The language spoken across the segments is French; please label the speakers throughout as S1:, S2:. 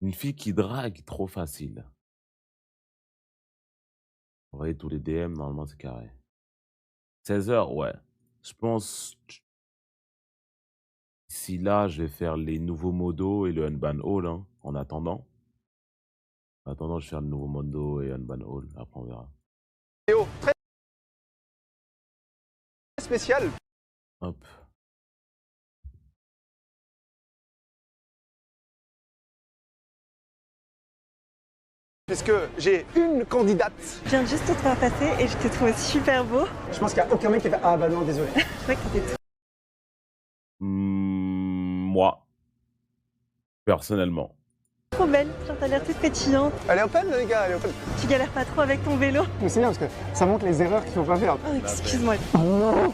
S1: Une fille qui drague trop facile. Envoyer tous les DM, normalement, c'est carré. 16 h, ouais. Je pense, si là, je vais faire les nouveaux modos et le Unban All, hein, en attendant. En attendant, je vais faire le nouveau modo et Unban All. Après, on verra.
S2: Vidéo très spéciale.
S1: Hop.
S2: Puisque j'ai une candidate.
S3: Je viens juste de te voir passer et je t'ai trouvé super beau.
S2: Je pense qu'il n'y a aucun mec qui fait ah bah non, désolé.
S3: C'est vrai que t'étais
S1: Moi, personnellement.
S3: trop belle. Genre, t'as l'air toute pétillante.
S2: Elle est open, les gars, elle est open.
S3: Tu galères pas trop avec ton vélo.
S2: Mais c'est bien parce que ça montre les erreurs qu'il faut pas faire.
S3: Oh, excuse-moi.
S2: Oh non.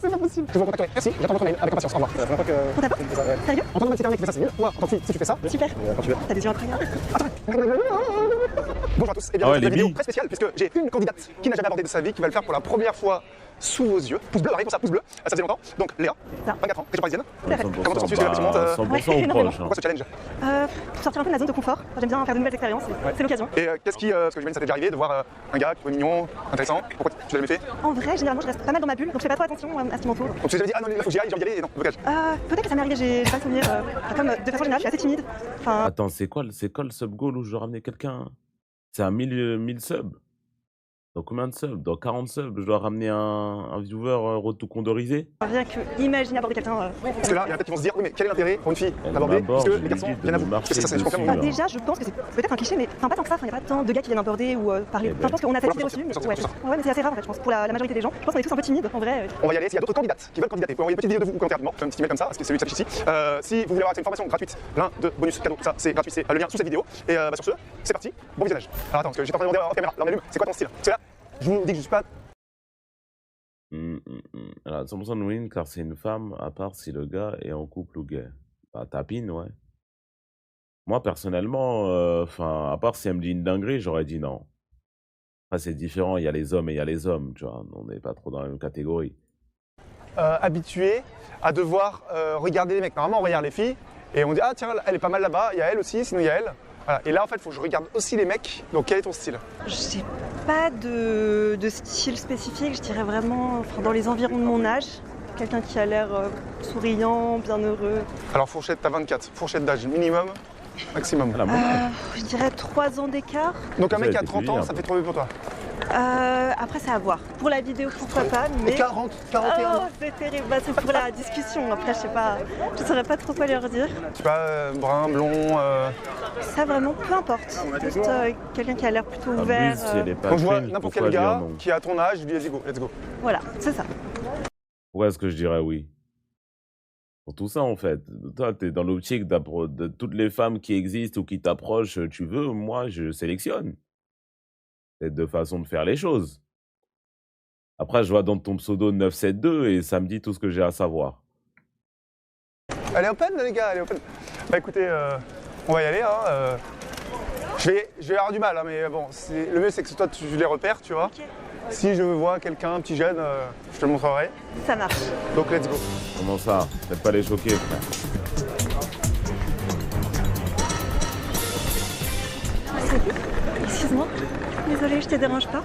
S2: C'est pas possible. Je vous contacterai. Merci, j'attends votre mail avec impatience. Au revoir. C'est la première fois que.
S3: On t'apporte Sérieux
S2: En tant que mec qui fait ça, c'est mieux. Moi, en tant que fille, si tu fais ça.
S3: Super.
S2: Quand tu veux.
S3: T'as des yeux incroyables.
S2: Bonjour à tous et bienvenue
S1: Ah ouais,
S2: dans cette
S1: les
S2: vidéo
S1: billes.
S2: très spéciale puisque j'ai une candidate qui n'a jamais abordé de sa vie, qui va le faire pour la première fois sous vos yeux. Pouce bleu, rien pour ça, pouce bleu. Ça faisait longtemps. Donc Léa,
S3: Ça.
S2: 24 ans, région parisienne.
S3: Tout à fait.
S2: Comment tu te sens
S1: 100%
S3: Ouais,
S1: ou
S3: énormément.
S1: proche. Hein.
S2: Pourquoi ce challenge?
S3: Sortir un peu de la zone de confort. J'aime bien faire de nouvelles expériences. C'est l'occasion.
S2: Et qu'est-ce qui, parce que j'imagine ça t'est déjà arrivé de voir un gars qui est mignon, intéressant. Pourquoi tu l'as jamais fait?
S3: En vrai, généralement, je reste pas mal dans ma bulle, donc je fais pas trop attention à ce qui m'entoure.
S2: Donc tu t'es jamais dit ah non, là faut que j'y aille, j'ai envie d'y aller et non, blocage.
S3: Peut-être que ça m'est arrivé, j'ai pas le souvenir. Comme de façon générale, je suis assez timide. Enfin,
S1: Attends, c'est quoi le sub goal où je dois ramener quelqu'un? C'est à 1000 subs. Dans combien de subs? Dans 40 subs, je dois ramener un viewer rotocondorisé?
S3: rien que imaginer aborder quelqu'un.
S2: Parce que là, il y en a peut-être qui vont se dire oui mais quel est l'intérêt pour une fille
S1: Elle
S2: d'aborder
S1: m'aborde,
S2: puisque
S1: je
S2: les garçons
S1: lui dis de
S2: viennent à vous.
S1: me
S2: Parce que ça c'est
S1: marcher
S2: super
S1: dessus,
S2: bien.
S1: là.
S3: Déjà, je pense que c'est peut-être un cliché, mais enfin pas tant que ça. Il n'y a pas tant de gars qui viennent aborder ou parler.
S1: Eh
S3: Enfin, je pense qu'on a cette idée reçue. Mais,
S2: sortir,
S3: ouais.
S2: sortir.
S3: Ouais, mais c'est assez rare en fait. Je pense pour la majorité des gens. Je pense qu'on est tous un peu timides. En vrai.
S2: On va y aller. S'il y a d'autres candidates qui veulent candidater, vous pouvez envoyer une petite vidéo de vous ou commentaire rapidement, un petit email comme ça, parce que c'est lui qui s'affiche ici. Si vous voulez avoir accès à une formation gratuite, plein de bonus cadeaux, ça c'est gratuit, c'est le lien sous cette vidéo. Et sur ce, c'est parti, bon visionnage. Alors attends, parce que j'étais en train de demander hors caméra, là on allume, c'est quoi ton style? Parce que là, je vous dis que je suis pas.
S1: Alors, 100% de win car c'est une femme, à part si le gars est en couple ou gay. Bah, tapine, ouais. Moi, personnellement, à part si elle me dit une dinguerie, j'aurais dit non. Après, c'est différent, il y a les hommes et il y a les hommes, tu vois. On n'est pas trop dans la même catégorie.
S2: Habitué à devoir regarder les mecs. Normalement, on regarde les filles et on dit ah tiens, elle est pas mal là-bas, il y a elle aussi, sinon il y a elle. Voilà. Et là, en fait, il faut que je regarde aussi les mecs. Donc, quel est ton style?
S3: J'ai pas de style spécifique. Je dirais vraiment dans les environs de mon âge. Quelqu'un qui a l'air souriant, bien heureux.
S2: Alors, fourchette, t'as 24, fourchette d'âge minimum, maximum.
S1: Ah, la monnaie.
S3: Je dirais 3 ans d'écart.
S2: Donc, un
S1: Ça
S2: mec
S1: a
S2: qui a
S1: été
S2: 30
S1: payé,
S2: ans,
S1: un
S2: ça
S1: peu.
S2: fait trop vieux pour toi.
S3: Après, c'est à voir. Pour la vidéo, pourquoi pas,
S2: Et
S3: mais.
S2: 40, 41
S3: Oh, c'est terrible. Bah, c'est pour la discussion. Après, je sais pas. Je saurais pas trop quoi leur dire.
S2: Je sais pas, brun, blond.
S3: Ça, vraiment, peu importe. Juste quelqu'un qui a l'air plutôt
S1: En
S3: ouvert.
S1: plus, si elle est pas
S2: Donc, je vois
S1: cringe,
S2: n'importe
S1: pourquoi
S2: quel
S1: dire
S2: gars
S1: non?
S2: qui a ton âge, je lui dis let's go, let's go.
S3: Voilà, c'est ça.
S1: Pourquoi est-ce que je dirais oui? Pour tout ça, en fait. Toi, t'es dans l'optique de toutes les femmes qui existent ou qui t'approchent, tu veux, moi, je sélectionne. C'est deux façons de faire les choses. Après, je vois dans ton pseudo 972 et ça me dit tout ce que j'ai à savoir.
S2: Elle est open, là, les gars, elle est open. Bah écoutez, on va y aller. Hein, je vais avoir du mal, hein, mais bon, le mieux c'est que toi tu les repères, tu vois.
S3: Ok.
S2: Si je vois quelqu'un, un petit jeune, je te le montrerai.
S3: Ça marche.
S2: Donc let's go.
S1: Comment ça? Faites pas les choquer, frère.
S3: Excuse-moi. Désolée, je te dérange pas.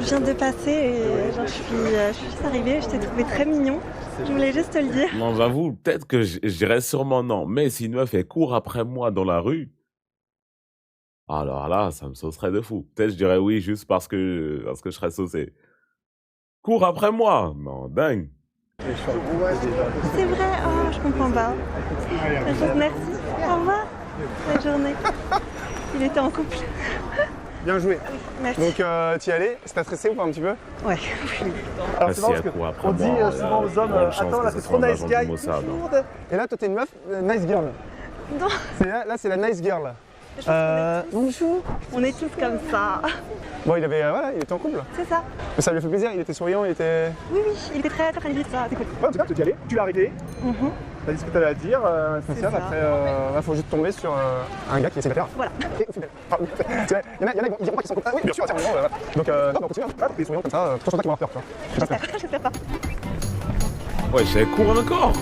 S3: Je viens de passer et genre, je suis juste arrivée. Je t'ai trouvé très mignon. Je voulais juste te le dire.
S1: Non, j'avoue, peut-être que je dirais sûrement non. Mais si une meuf elle court après moi dans la rue, alors là, ça me saucerait de fou. Peut-être je dirais oui juste parce que je serais saucé. Cours après moi! Non, dingue.
S3: C'est vrai. Oh, je comprends pas. Merci. Au revoir. Bonne journée. Il était en couple.
S2: Bien joué.
S3: Merci.
S2: Donc t'y allais, ça t'a stressé ou pas un petit peu?
S3: Ouais.
S2: Alors
S1: si elle court après
S2: on dit
S1: moi,
S2: souvent aux hommes,
S1: bonne chance
S2: attends
S1: que
S2: là
S1: ce
S2: c'est
S1: soit
S2: trop
S1: un
S2: nice
S1: agent du
S2: guy.
S1: Mossad, hein.
S2: Lourde. Et là toi t'es une meuf, nice girl.
S3: Non.
S2: Là c'est la nice girl. Bonjour.
S3: On est tous comme ça.
S2: Bon il avait, voilà, il était en couple.
S3: C'est ça.
S2: Mais ça lui a fait plaisir, il était souriant, il était...
S3: Oui, oui. Il était très très friendly, ça. C'est cool.
S2: Ouais, en tout cas, tu y allais, tu l'as réglé,
S3: Mhm.
S2: t'as dit ce que t'avais à dire, spécial,
S3: ça.
S2: après, il faut juste tomber sur un gars qui est célibataire.
S3: Voilà.
S2: Et au final. Enfin, c'est vrai, il y en a qui diront pas qu'ils sont contents. Ah oui, bien sûr, c'est un moment, donc, non, on continue, hein. Voilà, t'es souriant comme ça, je pense pas qu'ils vont avoir peur, tu vois.
S3: J'espère pas.
S1: Ouais, elle court encore!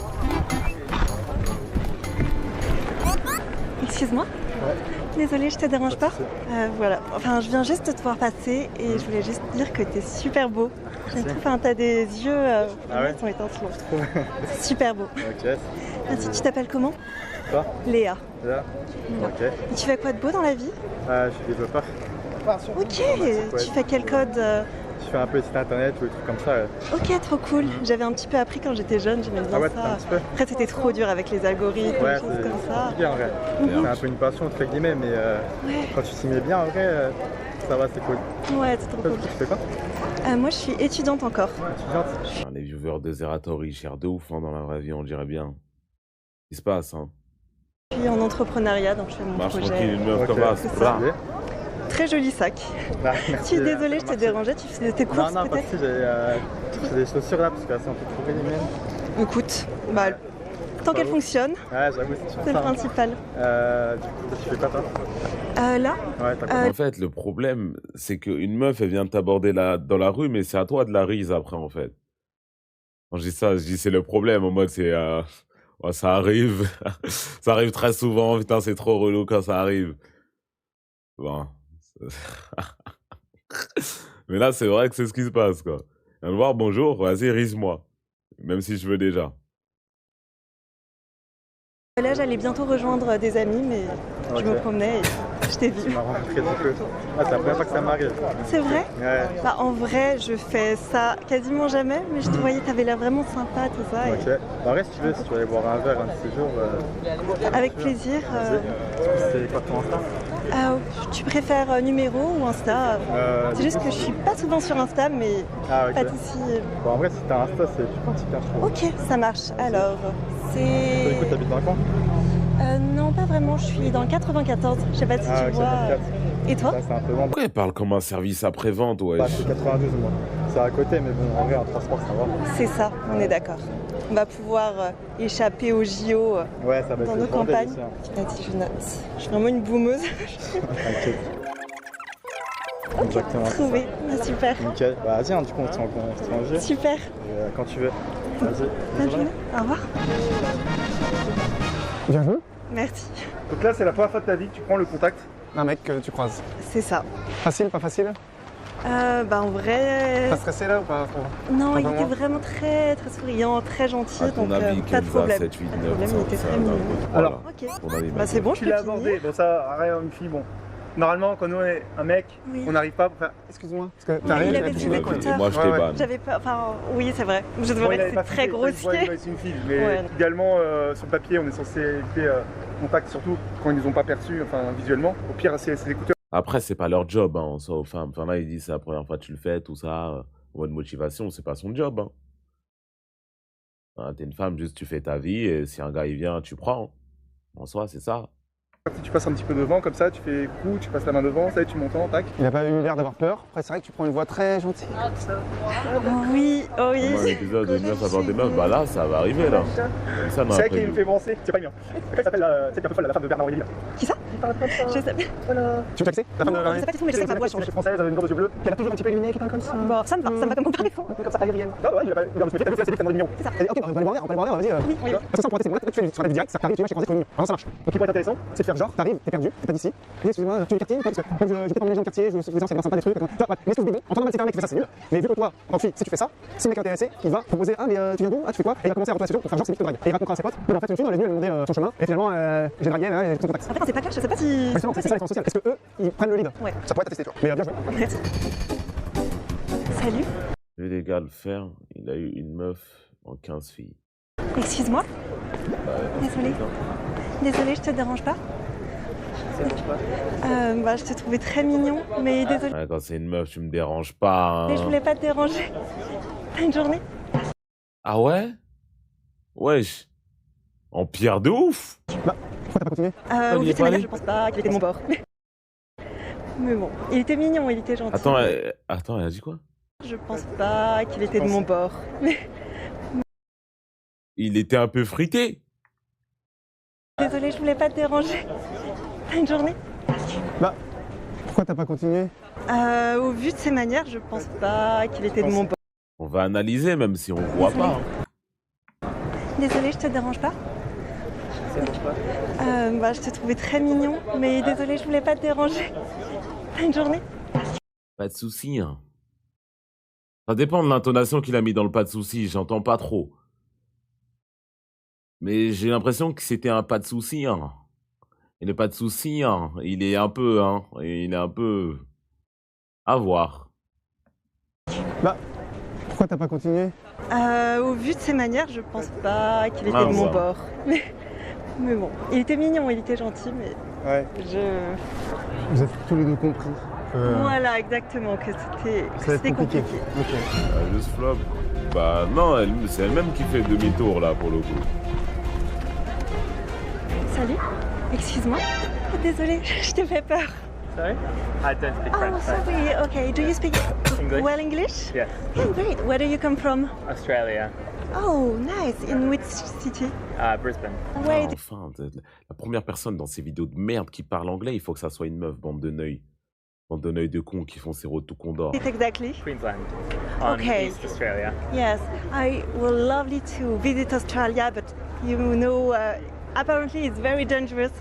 S3: Excuse-moi.
S4: Ouais.
S3: Désolée, je te dérange
S4: Pas
S3: pas.
S4: de
S3: Voilà, enfin je viens juste de te voir passer et je voulais juste dire que t'es super beau. J'aime trop, enfin t'as des yeux,
S4: Ah ouais
S3: ils sont étincelants. C'est super beau.
S4: Ok.
S3: Merci, tu t'appelles comment?
S4: Toi
S3: Léa.
S4: Là
S3: Voilà.
S4: Ok.
S3: Et tu fais quoi de beau dans la vie?
S4: Je suis développeur.
S3: Ok, tu fais quel code?
S4: Je fais un peu de site internet ou des trucs comme ça.
S3: Ok, trop cool. J'avais un petit peu appris quand j'étais jeune, j'aimais bien
S4: Ah ouais,
S3: ça.
S4: t'as un petit peu.
S3: Après c'était trop dur avec les algorithmes,
S4: Ouais,
S3: des choses
S4: c'est
S3: comme ça.
S4: compliqué en vrai. C'est un peu une passion entre guillemets, mais
S3: Ouais,
S4: quand tu t'y mets bien en vrai, ça va, c'est cool.
S3: ouais, c'est trop
S4: Toi,
S3: cool.
S4: tu fais quoi?
S3: Moi je suis étudiante encore.
S4: Ouais, étudiante.
S1: Putain, les viewers de Zerator, ils cherchent de ouf hein, dans la vraie vie, on dirait bien. Il se passe, hein.
S3: Je suis en entrepreneuriat, donc je fais mon
S1: Marche
S3: projet.
S1: tranquille, une meuf
S4: Ok.
S1: comme ça.
S3: C'est
S1: Blah.
S4: Stylé.
S3: Très joli sac.
S4: Bah,
S3: Je
S4: merci,
S3: suis désolée, je t'ai
S4: merci.
S3: dérangé, tu faisais tes
S4: Non,
S3: courses
S4: non, pas de
S3: peut-être?
S4: soucis, j'ai des chaussures là parce qu'elles sont un peu pourries les miennes.
S3: Écoute, bah, tant qu'elle fonctionne,
S4: Ouais, j'avoue, c'est
S3: c'est
S4: toujours
S3: le
S4: ça.
S3: principal.
S4: Du coup, tu fais quoi toi?
S3: Là,
S4: Ouais, t'as quoi?
S1: En fait, le problème, c'est qu'une meuf, elle vient t'aborder dans la rue, mais c'est à toi de la rise après, en fait. Quand je dis ça, je dis c'est le problème, en mode c'est... ouais, ça arrive. Ça arrive très souvent, putain, c'est trop relou quand ça arrive. Bon. Mais là, c'est vrai que c'est ce qui se passe, quoi. Viens me voir, bonjour, vas-y, rise-moi. Même si je veux déjà.
S3: là j'allais bientôt rejoindre des amis, mais je me
S4: Ok.
S3: promenais et je t'ai
S4: Tu
S3: vu.
S4: m'as rencontré du coup. Ah, c'est la première fois que ça m'arrive.
S3: C'est vrai?
S4: Ouais.
S3: Bah, en vrai, je fais ça quasiment jamais, mais je te voyais, t'avais l'air vraiment sympa, tout ça.
S4: Ok. Bah, en vrai, si tu veux, si tu veux aller boire un verre un de ces jours,
S3: Avec plaisir.
S4: vas-y. C'est quoi ton Insta?
S3: Tu préfères numéro ou Insta? C'est juste que je suis pas souvent sur Insta, mais
S4: Ah, ok.
S3: pas d'ici.
S4: Bon, en vrai, si t'as Insta, c'est plus pratique, hein, je trouve.
S3: Ok, ça marche. Alors,
S4: Toi,
S3: c'est...
S4: du coup, t'habites dans le coin?
S3: Non, pas vraiment, je suis dans le 94. Je sais pas si
S4: Ah,
S3: tu
S4: ok,
S3: vois.
S4: 24.
S3: Et toi?
S4: Ça, c'est un peu loin.
S1: Pourquoi elle parle comme un service après-vente, ouais?
S4: Bah, c'est 92, moi. C'est à côté, mais bon, en vrai, en transport, ça va.
S3: C'est ça, on est d'accord. On va pouvoir échapper aux JO
S4: Ouais, ça va
S3: dans
S4: être
S3: nos
S4: le bordel
S3: campagnes.
S4: ici, hein.
S3: Vas-y, je note. Je suis vraiment une boumeuse.
S4: T'inquiète. Exactement. c'est ça.
S3: Trouvé. Ah, super.
S4: Nickel. Bah, vas-y, hein, du coup, on se tient au jeu.
S3: Super.
S4: Et, quand tu veux. Vas-y.
S3: Bonne journée. Au revoir.
S2: Bien joué.
S3: Merci.
S5: Donc là, c'est la première fois de ta vie que tu prends le contact.
S2: Un mec que tu croises.
S3: C'est ça.
S2: Facile, pas facile?
S3: Bah en vrai...
S2: Pas stressé là ou pas?
S3: Non,
S2: Pas
S3: il était
S2: vraiment.
S3: vraiment très souriant, très gentil,
S1: À ton
S3: donc
S1: avis,
S3: pas de
S1: Kenza,
S3: problème.
S1: 7, 8,
S3: Pas de
S1: 9,
S3: problème, il était très mignon.
S5: Alors,
S3: Ok.
S1: Ton avis,
S3: Bah c'est bon, je
S5: Tu
S3: peux
S5: l'as
S3: finir.
S5: abordé. Bon, ça, rien, une fille, bon. Normalement, quand on est un mec,
S3: Oui.
S5: on n'arrive pas pour faire.
S2: Excuse-moi. Parce que
S3: il
S2: t'arrives,
S3: avait
S2: tu
S3: des
S2: l'es,
S3: écouteurs.
S2: quoi.
S1: Et moi, je
S2: Ouais,
S1: t'ai
S2: ouais.
S1: ban.
S3: J'avais pas... Enfin, oui, c'est vrai. Je
S5: Bon,
S3: devrais
S5: il
S3: que
S5: avait pas
S3: c'est très
S5: filmé, je vois,
S3: grossier.
S5: c'est une fille, mais
S3: Ouais.
S5: idéalement, sur le papier, on est censé éviter contact, surtout quand ils nous ont pas perçus, enfin visuellement. Au pire, c'est des écouteurs.
S1: Après, c'est pas leur job, hein, en soi, aux femmes. Enfin, là, il dit c'est la première fois que tu le fais, tout ça. En mode motivation, c'est pas son job, hein. Hein, t'es une femme, juste tu fais ta vie, et si un gars il vient, tu prends. En soi, c'est ça.
S5: Si tu passes un petit peu devant, comme ça, tu fais coup, tu passes la main devant, ça y est, tu m'entends, tac.
S2: Il a pas eu l'air d'avoir peur. Après, c'est vrai que tu prends une voix très gentille.
S3: Oui, oh
S1: Comme un
S3: oui.
S1: épisode de meuf avant des meufs, bah là, ça va arriver, là. Comme ça, dans
S5: C'est
S1: la
S5: vrai qu'il me fait penser, c'est pas bien. Elle s'appelle, c'est un peu folle, la femme de Bernard Henri.
S3: Qui ça? Je sais pas.
S2: Tu veux taxer? La femme de
S3: Je sais pas du tout, mais je sais que ma voix change.
S5: française, elle avait une grande aux yeux bleus.
S2: Elle a toujours un petit peu illuminé, qui parle comme ça.
S3: Bon, ça me va comme comparaison.
S2: Un peu comme ça, aérienne.
S5: Ah ouais, il a pas il a un petit peu, t'as vu, c'est le numéro.
S3: C'est ça.
S2: Elle dit, ok, on va aller voir, vas-y.
S3: Oui, oui.
S2: Parce que ça, on pourra tester. Moi, là, tu fais du direct, ça t'arrive, tu viens, je t'ai croisé, tu es vraiment ça marche.
S5: Donc, qui pourrait être intéressant,
S2: C'est de faire genre, t'arrives, t'es perdu, t'es pas d'ici. Oui, excuse-moi, tu es du quartier, parce que comme j'étais pas les gens de quartier, je me suis dit, c'est bien sympa des trucs. Tu vois, mais est-ce que vous en temps normal, c'est un mec qui fait ça, c'est nul. Mais vu que toi, en tant que fille, si tu fais ça, si le mec est intéressé, il va proposer, ah, mais tu viens d'où? Ah, tu fais quoi? Et il va commencer à retourner la situation pour faire genre, c'est lui qui te drague. Et il racontera à ses potes. Mais en fait, une fille, on est venu lui demander son chemin, et finalement, j'ai dragué, et son contact.
S3: En fait, quand c'est pas clair, je sais pas si...
S2: Justement, c'est ça les social. Est-ce que eux, ils prennent le lead?
S3: Ouais.
S2: Ça pourrait être testé, tu vois. Mais bien joué.
S3: Merci. Salut.
S1: J'ai vu les gars le faire, il a eu une meuf en 15 filles.
S3: Excuse-moi. Désolée.
S1: Non.
S3: Désolée, je te dérange pas? Bah, je te trouvais très mignon, mais désolée.
S1: Ouais, quand c'est une meuf, tu me déranges pas,
S3: Mais je
S1: hein.
S3: voulais pas te déranger. T'as une journée?
S1: Ah ouais? Wesh. En pierre de ouf.
S2: Pourquoi t'as pas continué?
S1: il
S3: Au
S1: est
S3: vu de
S1: pas
S3: ses manières,
S1: allé
S3: je pense pas qu'il était de mon bord. Mais bon, il était mignon, il était gentil.
S1: Attends, elle a dit quoi?
S3: Je pense pas qu'il était de mon bord.
S1: Il était un peu frité.
S3: Désolée, je voulais pas te déranger. T'as une journée?
S2: Pourquoi t'as pas continué?
S3: Au vu de ses manières, je pense pas qu'il était de mon bord.
S1: On va analyser, même si on voit pas. hein.
S3: Désolée, je te dérange pas? Je te trouvais très mignon, mais désolée, je voulais pas te déranger. Bonne journée.
S1: Pas de souci, hein. Ça dépend de l'intonation qu'il a mis dans le pas de souci, j'entends pas trop. Mais j'ai l'impression que c'était un pas de souci, hein. Et le pas de souci, hein, il est un peu, hein, il est un peu... à voir.
S2: Bah, pourquoi t'as pas continué?
S3: Au vu de ses manières, je pense pas qu'il était de mon bord. Mais bon, il était mignon, il était gentil, mais
S2: Ouais. Vous êtes tous les deux compris que
S3: Voilà, exactement, que
S2: ça va être
S3: c'était compliqué.
S2: Ok.
S1: Juste flop. Bah non, c'est elle-même qui fait demi-tour là pour le coup.
S3: Salut, excuse-moi. Désolée, je t'ai fait peur.
S4: Sorry? I don't speak
S3: Oh,
S4: French.
S3: sorry. Okay, do you speak
S4: English?
S3: well English?
S4: Yes,
S3: Oh, great. Where do you come from?
S4: Australia,
S3: Oh, nice. In which city?
S4: Brisbane.
S3: Wait.
S1: Ah, enfin, la première personne dans ces vidéos de merde qui parle anglais, il faut que ça soit une meuf, bande de neuils. Bande de neuils de cons qui font ces rotos qu'on dort.
S3: Exactly.
S4: Queensland, on
S3: Okay.
S4: East Australia.
S3: Yes, I would lovely to visit Australia, but you know, apparently it's very dangerous.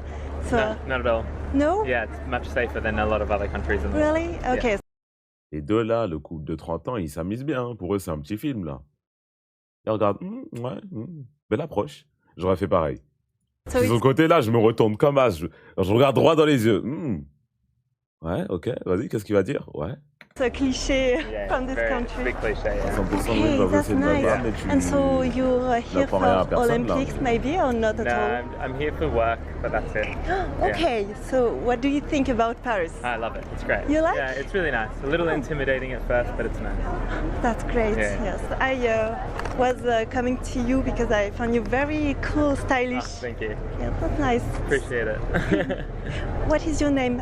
S3: So,
S4: No, not at all.
S3: no?
S4: Yeah, it's much safer than a lot of other countries in the world.
S3: Really? Okay.
S1: Les deux là, le couple de 30 ans, ils s'amusent bien. Hein. Pour eux, c'est un petit film là. Ils regardent, belle approche. J'aurais fait pareil.
S3: So
S1: De
S3: it's
S1: ce côté-là, je me retourne comme as. Je regarde droit dans les yeux. Ouais, ok, vas-y, qu'est-ce qu'il va dire? Ouais.
S3: a cliché
S4: Yeah,
S3: from this
S4: very
S3: country.
S4: big cliche. Yeah.
S1: 100%
S3: Okay,
S1: même pas
S3: that's
S1: possible de ma
S3: nice.
S1: part, mais tu...
S3: And so you're here
S1: n'apprends rien à
S3: for
S1: personne, là.
S3: Olympics, maybe, or not at
S4: No,
S3: all?
S4: I'm here for work, but that's it.
S3: Okay, so what do you think about Paris?
S4: I love it. It's great.
S3: You like?
S4: Yeah, it's really nice. A little intimidating at first, but it's nice.
S3: That's great,
S4: Yeah.
S3: yes. I was coming to you because I found you very cool,
S4: Oh,
S3: stylish.
S4: thank you.
S3: Yeah, that's nice.
S4: Appreciate it.
S3: What is your name?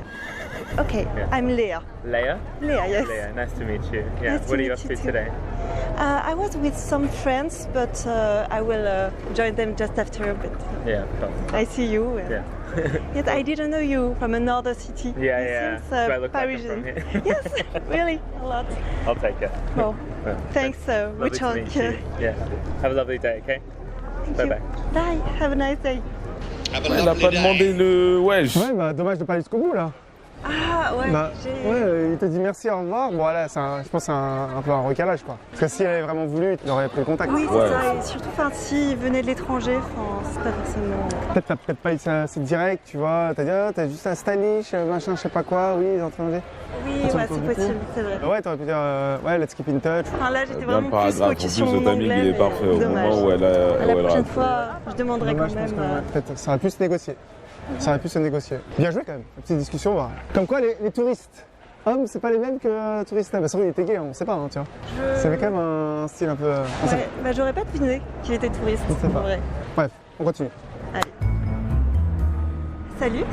S3: Okay,
S4: Yeah.
S3: I'm Leah.
S4: Leia?
S3: Leah, yes.
S4: Leia, nice to meet you. Yeah,
S3: Nice to
S4: what are you
S3: meet
S4: up
S3: you
S4: to
S3: too.
S4: today?
S3: I was with some friends, but I will join them just after. But
S4: Yeah, of course.
S3: I see you.
S4: Yeah.
S3: Yes, I didn't know you from another city.
S4: Yeah,
S3: You
S4: yeah.
S3: seems,
S4: Do I look like I'm
S3: Parisian.
S4: from here?
S3: Yes, really, a lot.
S4: I'll take it.
S3: Well,
S4: Well,
S3: thanks. We
S4: Lovely to
S3: talk.
S4: meet you. Yeah. Have a lovely day, okay?
S3: Thank
S4: Bye
S3: you.
S4: bye.
S3: Bye. Have a nice day.
S1: Elle a pas demandé le wesh.
S2: Ouais, bah dommage de pas aller jusqu'au bout là.
S3: Ah ouais.
S2: Bah,
S3: j'ai-
S2: ouais, il te dit merci, au revoir. Bon, là, je pense que c'est un peu un recalage quoi. Parce que s'il avait vraiment voulu, il aurait pris le contact.
S3: Oui, c'est
S1: Ouais.
S3: ça. Et surtout, s'il venait de l'étranger, c'est pas forcément.
S2: Peut-être t'as peut-être pas eu ça assez direct, tu vois. T'as dit, ah, t'as juste un stylish, machin, je sais pas quoi, oui, étranger.
S3: Oui,
S2: Ça me
S3: ouais,
S2: pose
S3: c'est
S2: beaucoup.
S3: possible, c'est vrai.
S2: Ouais, t'aurais pu dire, ouais, let's keep in touch.
S3: Enfin, là, j'étais
S1: Bien
S3: vraiment
S1: le
S3: plus
S1: paragraphe. En
S3: focus
S1: plus,
S3: sur
S1: le
S3: mon
S1: timing,
S3: anglais.
S1: il est
S3: mais
S1: parfait. Au
S3: dommage.
S1: moment où elle a...
S3: À la
S1: où elle a-
S3: prochaine fois, je demanderai
S2: Dommage,
S3: quand
S2: je pense
S3: même.
S2: que peut-être ça aurait pu se négocier. Ça aurait pu se négocier. Bien joué quand même, la petite discussion. Voilà. Comme quoi, les touristes hommes, c'est pas les mêmes que touristes femmes. Bah, surtout, il était gay, on sait pas, hein, tu vois. Ça avait quand même un style un peu. on sait
S3: Ouais, bah, j'aurais pas deviné qu'il était touriste.
S2: Je sais pas.
S3: en vrai.
S2: pas. Bref, on continue.
S3: Salut.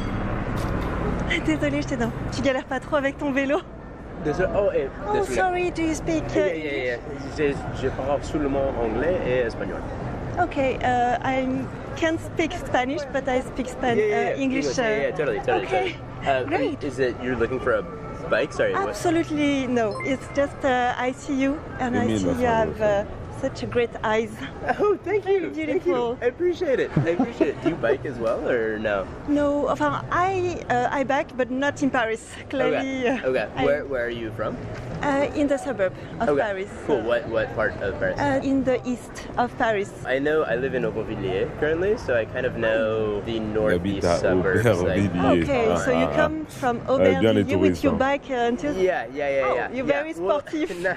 S3: Désolée, je t'ai dit. Tu galères pas trop avec ton vélo? Oh,
S6: Désolé.
S3: sorry, do you speak
S6: Je parle absolument anglais et espagnol.
S3: Okay, I can't speak Spanish, but I speak English.
S6: Totally.
S3: Okay, great.
S6: Is it you're looking for a bike? Sorry. what?
S3: Absolutely no. It's just I see you and I
S1: Emile,
S3: see
S1: ma
S3: you
S1: femme,
S3: have such a great eyes.
S6: Oh, thank you.
S3: Very
S6: Thank you.
S3: beautiful.
S6: I appreciate it. Do you bike as well or no?
S3: No, enfin, I bike, but not in Paris. Clearly,
S6: Okay.
S3: I-
S6: Where are you from?
S3: in the suburb of
S6: Okay.
S3: Paris.
S6: Cool. What part of Paris?
S3: In the east of Paris.
S6: I know I live in Aubervilliers currently, so I kind of know the northeast
S1: habite à
S6: suburbs.
S1: Aubervilliers.
S3: Okay, so you come from
S1: bien les
S3: Aubervilliers with
S1: touristes,
S3: your
S1: hein.
S3: bike until.
S6: Yeah.
S3: Oh, you're very
S6: Well,
S3: sportif.
S6: no.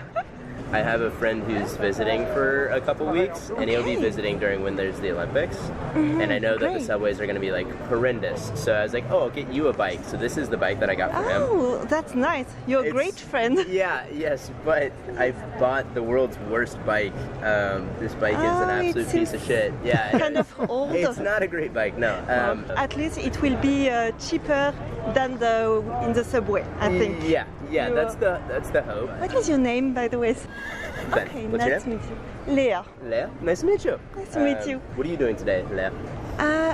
S6: I have a friend who's visiting for a couple weeks, and he'll be
S3: Okay.
S6: visiting during when there's the Olympics. And I know that the
S3: great.
S6: subways are going to be like horrendous. So I was like, oh, I'll get you a bike. So this is the bike that I got for him.
S3: Oh, that's nice. You're a
S6: It's-
S3: great friend.
S6: Yes, but I've bought the world's worst bike. This bike is an
S3: Oh, it
S6: absolute piece of
S3: seems
S6: shit. Yeah,
S3: kind of old.
S6: It's not a great bike, no.
S3: At least it will be cheaper than in the subway, I think.
S6: Yeah,
S3: You-
S6: that's the hope.
S3: What is your name, by the way?
S6: Ben,
S3: Okay,
S6: what's your
S3: nice to
S6: name?
S3: meet you. Leah.
S6: Leah, nice to meet you.
S3: Nice to meet you.
S6: What are you doing today, Leah?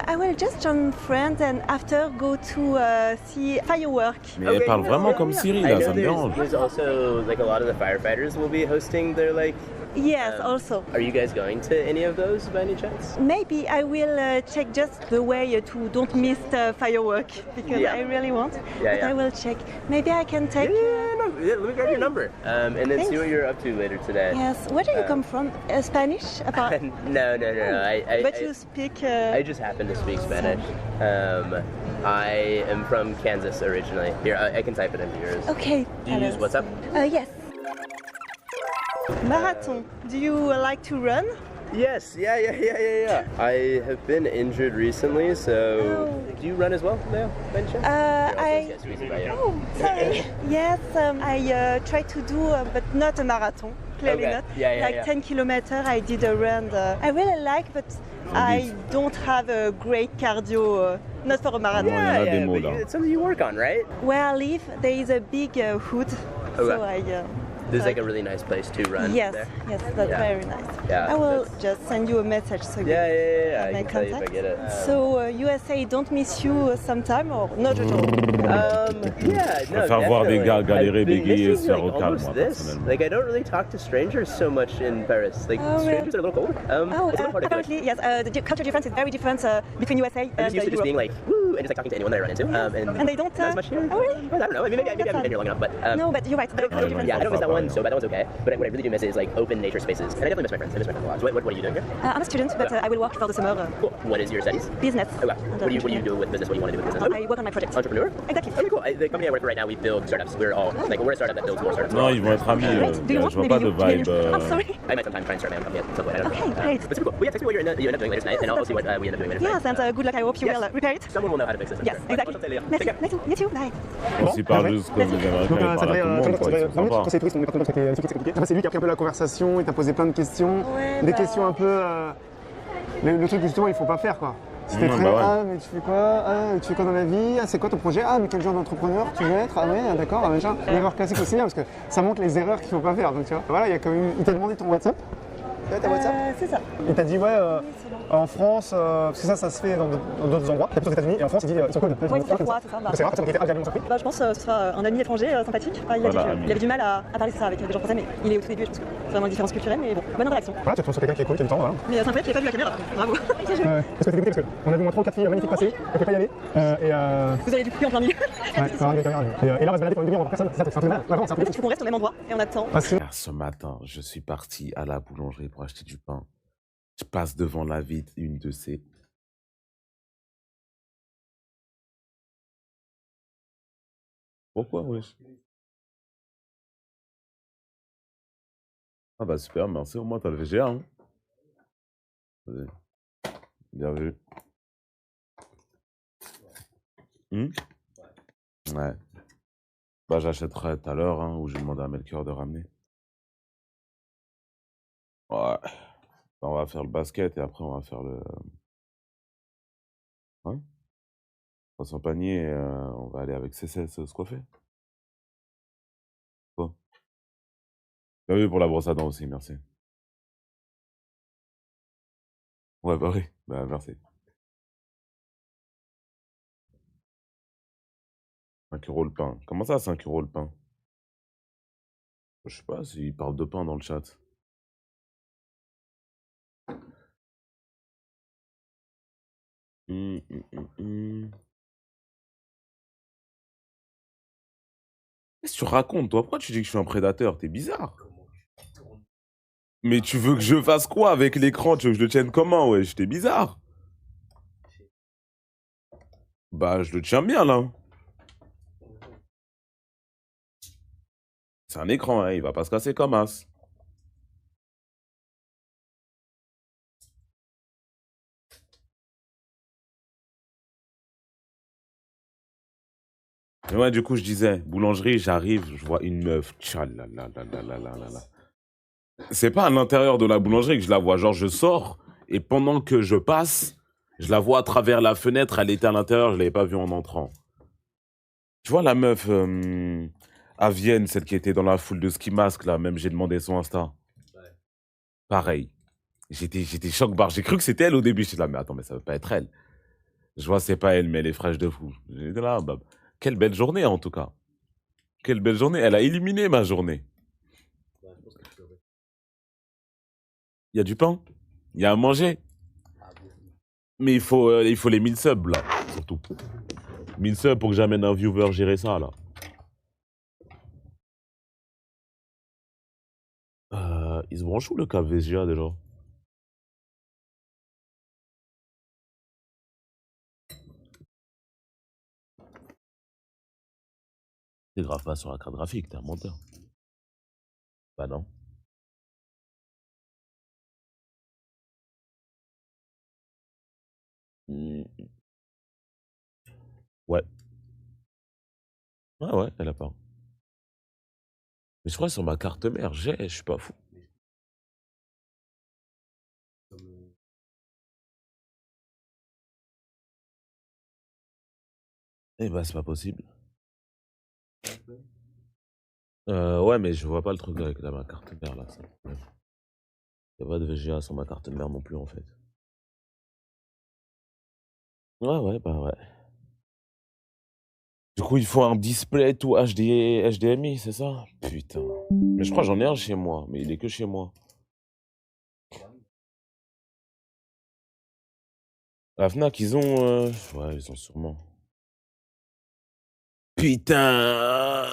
S3: I will just join friends and after go to see fireworks.
S1: Mais elle parle vraiment comme Cyril,
S6: I
S1: là,
S6: know
S1: ça me dérange.
S6: there's also like a lot of the firefighters will be hosting their like
S3: Yes, also.
S6: Are you guys going to any of those by any chance?
S3: Maybe I will check just the way to don't miss the firework because
S6: Yeah.
S3: I really want.
S6: Yeah,
S3: but
S6: yeah.
S3: I will check. Maybe I can take.
S6: Let me grab your number. And then
S3: Thanks.
S6: see what you're up to later today.
S3: Yes. Where do you come from? Spanish? Apart.
S6: No.
S3: But you speak.
S6: I just happen to speak Spanish. I am from Kansas originally. Here, I can type it into yours.
S3: Okay.
S6: Do you use WhatsApp?
S3: Yes. Marathon. Do you like to run?
S6: Yes, yeah. I have been injured recently, so do you run as well, Leo? By any chance?
S3: Oh, sorry. Yes, I try to do, but not a marathon. Clearly
S6: Okay.
S3: not.
S6: Yeah,
S3: like
S6: yeah.
S3: 10 kilometers, I did around. I really like, but I don't have a great cardio. Not for a marathon.
S1: il y en a des mots,
S6: but
S1: là.
S6: it's something you work on, right?
S3: Where I live, there is a big hood, so I.
S6: There's like a really nice place to run
S3: Yes,
S6: there.
S3: yes, that's
S6: Yeah.
S3: very nice.
S6: Yeah,
S3: I will
S6: that's-
S3: just send you a message so you
S6: Yeah.
S3: have
S6: I
S3: my
S6: can tell you if I
S3: contact.
S6: get it.
S3: So USA don't miss you sometime or not at all?
S6: Yeah, no,
S1: préfère voir des
S6: definitely.
S1: gars galérer,
S6: I've been
S1: bégayer et
S6: missing,
S1: se faire
S6: like,
S1: au calme,
S6: almost
S1: moi,
S6: this.
S1: personnellement.
S6: Like, I don't really talk to strangers so much in Paris. Like,
S3: Oh,
S6: strangers are a little cold. It's a little hard to do it.
S3: apparently, yes. The culture difference is very different between USA
S6: I'm
S3: and
S6: just used to just
S3: Europe.
S6: being like, woo, and just like talking to anyone that I run into.
S3: And they don't.
S6: not as much here.
S3: Oh, really?
S6: Well, I don't know. I mean, maybe I haven't been here long enough, but
S3: No, but you're right. The culture difference.
S6: yeah, I don't miss that one.
S1: Pareil.
S6: So that one's okay. But what I really do miss is like open nature spaces, and I definitely miss my friends. I miss my friends a lot. So what are you doing here?
S3: I'm a student, but I will work for the summer.
S6: Cool. What is your studies?
S3: Business.
S6: Oh, wow. What do you do with business? What do you want to do with business?
S3: I work on my project.
S6: Entrepreneur?
S3: Exactly.
S6: Okay, cool. The company I work for right now, we build startups. We're a startup that builds more startups.
S1: Non, ils vont être amis.
S3: Great. Do you want
S1: Je vois
S3: maybe
S1: pas de
S3: you? Maybe
S1: vibe.
S3: you- I'm sorry.
S6: I might sometime try and start my own company at some point. I don't know.
S3: Okay, great.
S6: But super cool. Well, yeah, text me what you end up doing later tonight, and I'll see what we end up doing later
S3: Yes,
S6: tonight.
S3: and good luck. I hope you
S6: Yes.
S3: will repair it.
S6: Someone will know how to fix this. I'm
S3: Yes,
S6: sure.
S3: exactly.
S6: Enchanté, Léa.
S3: Merci.
S6: Take care.
S3: Nice to meet you. Bye.
S1: On s'y parle juste comme les Américains,
S2: Donc
S1: ils parlent
S2: ça
S1: à tout
S2: devrait
S1: le monde, quoi, ils sont
S2: 30 minutes.
S1: sympas.
S2: Quand c'est touristes, on est pas content, c'était compliqué. C'est lui qui a pris un peu la conversation, il t'a posé plein de questions.
S3: Ouais,
S2: des
S3: bah.
S2: questions un peu. Le truc justement, il faut pas faire quoi. C'était
S1: Non,
S2: très.
S1: bah ouais.
S2: Ah, mais tu fais quoi? Ah, tu fais quoi dans la vie? Ah, c'est quoi ton projet? Ah, mais quel genre d'entrepreneur tu veux être? Ah, ouais, ah, d'accord, ah, machin. L'erreur classique aussi, bien parce que ça montre les erreurs qu'il faut pas faire. Donc, tu vois, voilà, il y a quand même. Il t'a demandé ton WhatsApp. Tu as ta WhatsApp?
S3: C'est ça.
S2: Il t'a dit, ouais,
S3: Oui, c'est bon.
S2: en France, parce que ça se fait dans d'autres endroits. T'as plus aux États-Unis et en France, il dit, ils sont cool.
S3: Oui, c'est froid, tout ça.
S2: C'est rare, personne qui était agréablement surpris.
S3: Bah, je pense que ce sera un ami étranger sympathique. Enfin, il a dit
S1: Voilà,
S3: qu'il
S1: ami.
S3: avait du mal à parler de ça avec des gens français, mais il est au tout début, je pense que c'est vraiment une différence culturelle, mais bon, bonne réaction.
S2: Voilà, tu tombes sur quelqu'un qui est cool, qui a du temps, voilà.
S3: Mais c'est incroyable qu'il ait pas vu la caméra, bravo.
S2: Parce que t'es dégoûté parce qu'on a vu moins 3 ou 4 filles magnifiques passer, on peut pas y aller.
S3: Vous avez du coup en plein milieu.
S2: Ouais, ça va, et là on va se balader pour une demi-heure, on va voir personne, c'est un truc de malade. Vraiment, c'est un truc de
S3: Il faut qu'on reste au même endroit et on attend.
S2: parce que
S1: Ce matin, je suis parti à la boulangerie pour acheter du pain. Je passe devant la vitre, une de ces... Pourquoi, wesh? Ah bah super, merci, au moins t'as le VGA, hein. Vas-y. Bien vu. Ouais. Bah j'achèterai tout à l'heure, hein, ou je vais demander à Melchior de ramener. Ouais. On va faire le basket et après on va faire le... Hein? Dans son panier, on va aller avec CC se coiffer. Quoi? Bah oui, pour la brosse à dents aussi, merci. Ouais, bah oui, bah merci. 5 € le pain. Comment ça, 5 € le pain? Je sais pas s'il parle de pain dans le chat. Qu'est-ce que tu racontes, toi? Pourquoi tu dis que je suis un prédateur? T'es bizarre. Mais tu veux que je fasse quoi avec l'écran? Tu veux que je le tienne comment, wesh? T'es bizarre. Bah, je le tiens bien, là. C'est un écran, hein, il va pas se casser comme as. Et ouais, du coup, je disais, boulangerie, j'arrive, je vois une meuf. Tchalalalalalalala. C'est pas à l'intérieur de la boulangerie que je la vois. Genre, je sors et pendant que je passe, je la vois à travers la fenêtre. Elle était à l'intérieur, je l'avais pas vue en entrant. Tu vois la meuf à Vienne, celle qui était dans la foule de ski mask, là, même j'ai demandé son Insta. Pareil. J'étais choc-barre. J'ai cru que c'était elle au début. J'étais là, mais attends, mais ça veut pas être elle. Je vois, c'est pas elle, mais elle est fraîche de fou. J'étais là, bah, quelle belle journée, en tout cas. Quelle belle journée. Elle a éliminé ma journée. Il y a du pain. Il y a à manger. Mais il faut les 1000 subs, là, surtout. 1000 subs pour que j'amène un viewer gérer ça, là. Il se branche où, le câble VGA, déjà? C'est grave pas sur la carte graphique, t'es un menteur. Bah non. Hmm. Ouais. Ouais, elle a pas. Mais je crois que sur ma carte mère, je suis pas fou. Eh bah, c'est pas possible. Ouais, mais je vois pas le truc avec ma carte mère, là. C'est le problème. Y a pas de VGA sur ma carte mère non plus, en fait. Ouais, bah ouais. Du coup, il faut un display tout HDMI, c'est ça? Putain. Mais je crois que j'en ai un chez moi, mais il est que chez moi. La Fnac, ils ont... Ouais, ils ont sûrement. Putain!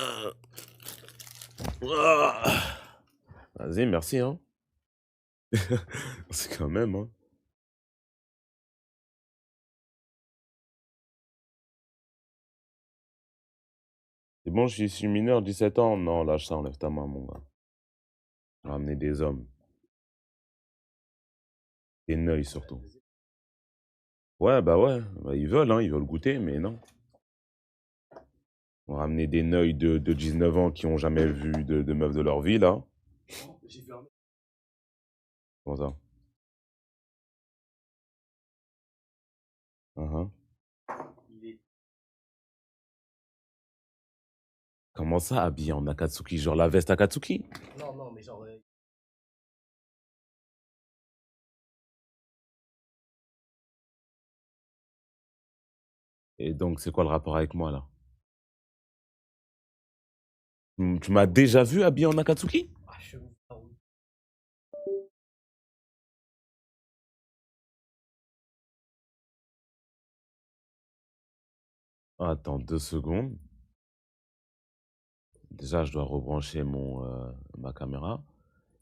S1: Ah. Vas-y, merci, hein. C'est quand même, hein. C'est bon, je suis mineur, 17 ans. Non, lâche ça, enlève ta main, mon gars. Ramener des hommes. Des neuils, surtout. Ouais, bah, ils veulent, hein, ils veulent goûter, mais non. On va ramener des neuils de 19 ans qui ont jamais vu de meuf de leur vie, là. Comment ça? Uhum. Comment ça, habillé en Akatsuki? Genre la veste Akatsuki?
S6: Non, mais genre.
S1: Et donc, c'est quoi le rapport avec moi, là? Tu m'as déjà vu habillé en Akatsuki?
S6: Ah, je
S1: Attends 2 secondes. Déjà, je dois rebrancher ma caméra.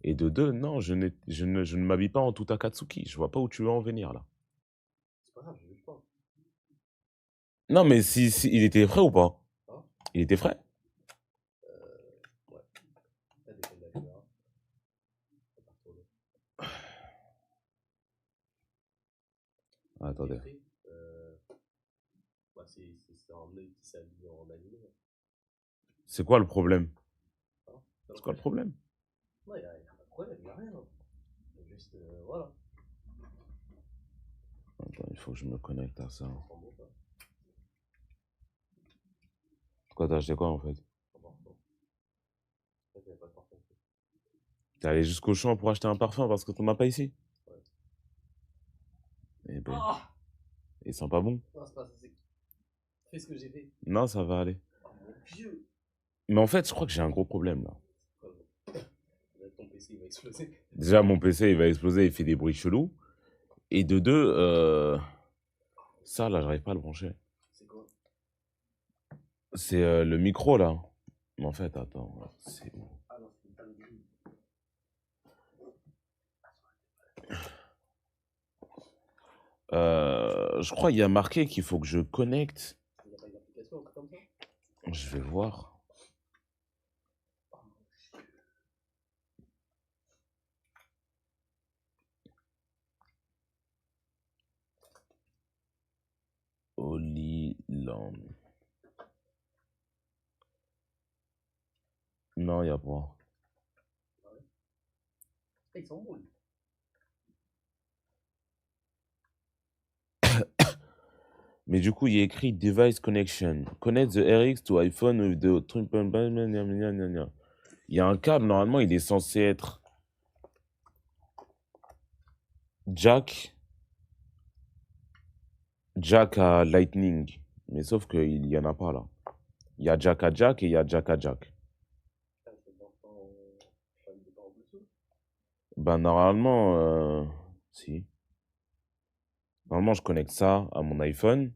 S1: Et de deux, non, je ne m'habille pas en tout Akatsuki. Je vois pas où tu veux en venir, là.
S6: C'est pas grave, je juge pas.
S1: Non, mais si il était frais ou pas?
S6: Hein?
S1: Il était frais?
S6: Ouais. Ça dépend de la caméra. Ça part sur le-
S1: Attendez.
S6: Après, c'est un œil qui s'habille en animé.
S1: C'est quoi le problème?
S6: Hein?
S1: C'est quoi le problème?
S6: Non, il n'y a pas de problème, il n'y a rien. Juste, voilà.
S1: Attends, il faut que je me connecte à ça.
S6: Ça sent bon, ça.
S1: Pourquoi t'as acheté quoi, en fait?
S6: Ça part pas. Ça, il n'y a pas de parfum.
S1: T'es allé jusqu'au champ pour acheter un parfum parce que t'en as pas ici?
S6: Ouais.
S1: Eh ben,
S6: Ah!
S1: il sent pas bon?
S6: Non, c'est pas ça, c'est. Fais ce que j'ai fait.
S1: Non, ça va aller.
S6: Oh mon dieu!
S1: Mais en fait, je crois que j'ai un gros problème, là.
S6: Ton PC il va exploser.
S1: Déjà, mon PC, il va exploser, il fait des bruits chelous. Et de deux, ça, là, j'arrive pas à le brancher.
S6: C'est quoi?
S1: C'est le micro, là. Mais en fait, attends, c'est où?
S6: Ah non, c'est une dinguerie.
S1: Je crois qu'il y a marqué qu'il faut que je connecte.
S6: Il n'y a pas une application, un truc comme ça?
S1: Je vais voir. Holyland. Non, il n'y a pas.
S6: Ah ouais? Ah, ils sont bons, lui.
S1: Mais du coup, il y a écrit Device Connection. Connect the RX to iPhone with the... Il y a un câble, normalement, il est censé être jack à Lightning. Mais sauf qu'il n'y en a pas là. Il y a jack à jack et il y a jack à jack.
S6: Ah, c'est pas en Bluetooth.
S1: Bah, normalement, si. Normalement, je connecte ça à mon iPhone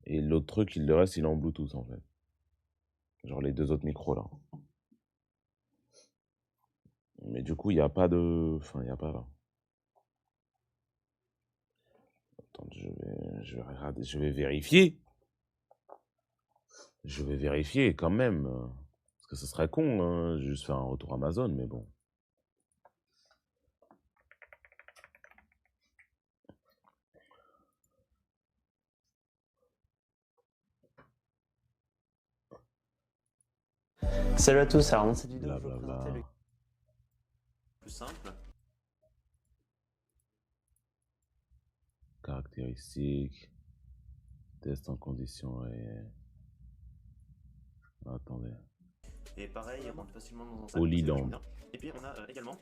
S1: et l'autre truc, le reste, il est en Bluetooth en fait. Genre les 2 autres micros là. Mais du coup, il y a pas de. Enfin, il n'y a pas là. Attends, je vais regarder, je vais vérifier. Je vais vérifier quand même. Parce que ce serait con, hein, juste faire un retour Amazon, mais bon.
S7: Salut à tous, alors dans cette vidéo, je vais vous
S1: Blablabla.
S7: présenter le plus simple.
S1: Caractéristiques. Test en conditions réelles. Attendez.
S7: Et pareil, il rentre facilement dans un sac.
S1: Holyland.
S7: Et puis on a également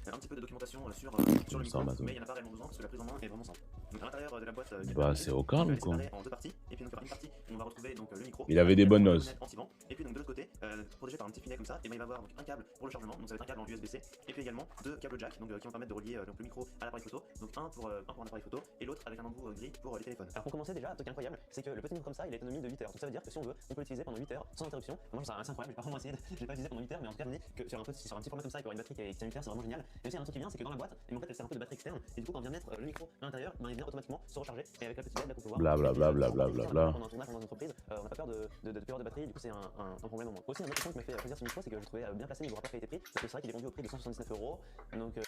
S7: un petit peu de documentation sur
S1: Comme
S7: le
S1: ça,
S7: micro,
S1: Amazon.
S7: mais il n'y en a pas réellement besoin parce que la prise en main est vraiment simple. Donc à l'intérieur de la boîte,
S1: Bah, c'est au calme,
S7: elle est
S1: quoi.
S7: séparée en 2 parties. Et puis donc une partie où on va retrouver donc, le micro.
S1: Il avait des bonnes
S7: le
S1: notes.
S7: anti-vent. Et puis donc de l'autre côté, protégé par un petit filet comme ça, et ben, il va y avoir donc, un câble pour le chargement, donc ça va être un câble en USB-C. Et puis également 2 câbles jack donc, qui vont permettre de relier donc, le micro à l'appareil photo. Donc un pour un appareil photo et l'autre avec un embout gris pour les téléphones. Alors pour commencer déjà, un truc incroyable, c'est que le petit micro comme ça, il a une autonomie de 8 heures. Donc ça veut dire que si on veut, on peut l'utiliser pendant 8 heures sans interruption. Moi je trouve ça assez incroyable, j'ai pas vraiment essayé, j'ai pas utilisé pendant 8 heures, mais en tout cas je me dis que sur un petit format comme ça, avec une batterie qui tient 8 heures, c'est vraiment génial. Et aussi un truc qui est bien, c'est que dans la boîte, en fait elle sert un peu de batterie externe, et du coup quand on vient mettre le micro à l'intérieur, ben, il vient automatiquement se recharger, et avec la petite LED là qu'on peut voir.
S1: Blablabla.
S7: Pendant un tournage dans une entreprise, on n'a pas peur de peur de batterie, du coup c'est un problème en moins. Aussi un autre point qui m'a fait choisir ce micro, c'est que je le trouvais bien placé niveau rapport qualité-prix, parce que c'est vrai qu'il est vendu au prix de 179 €. Donc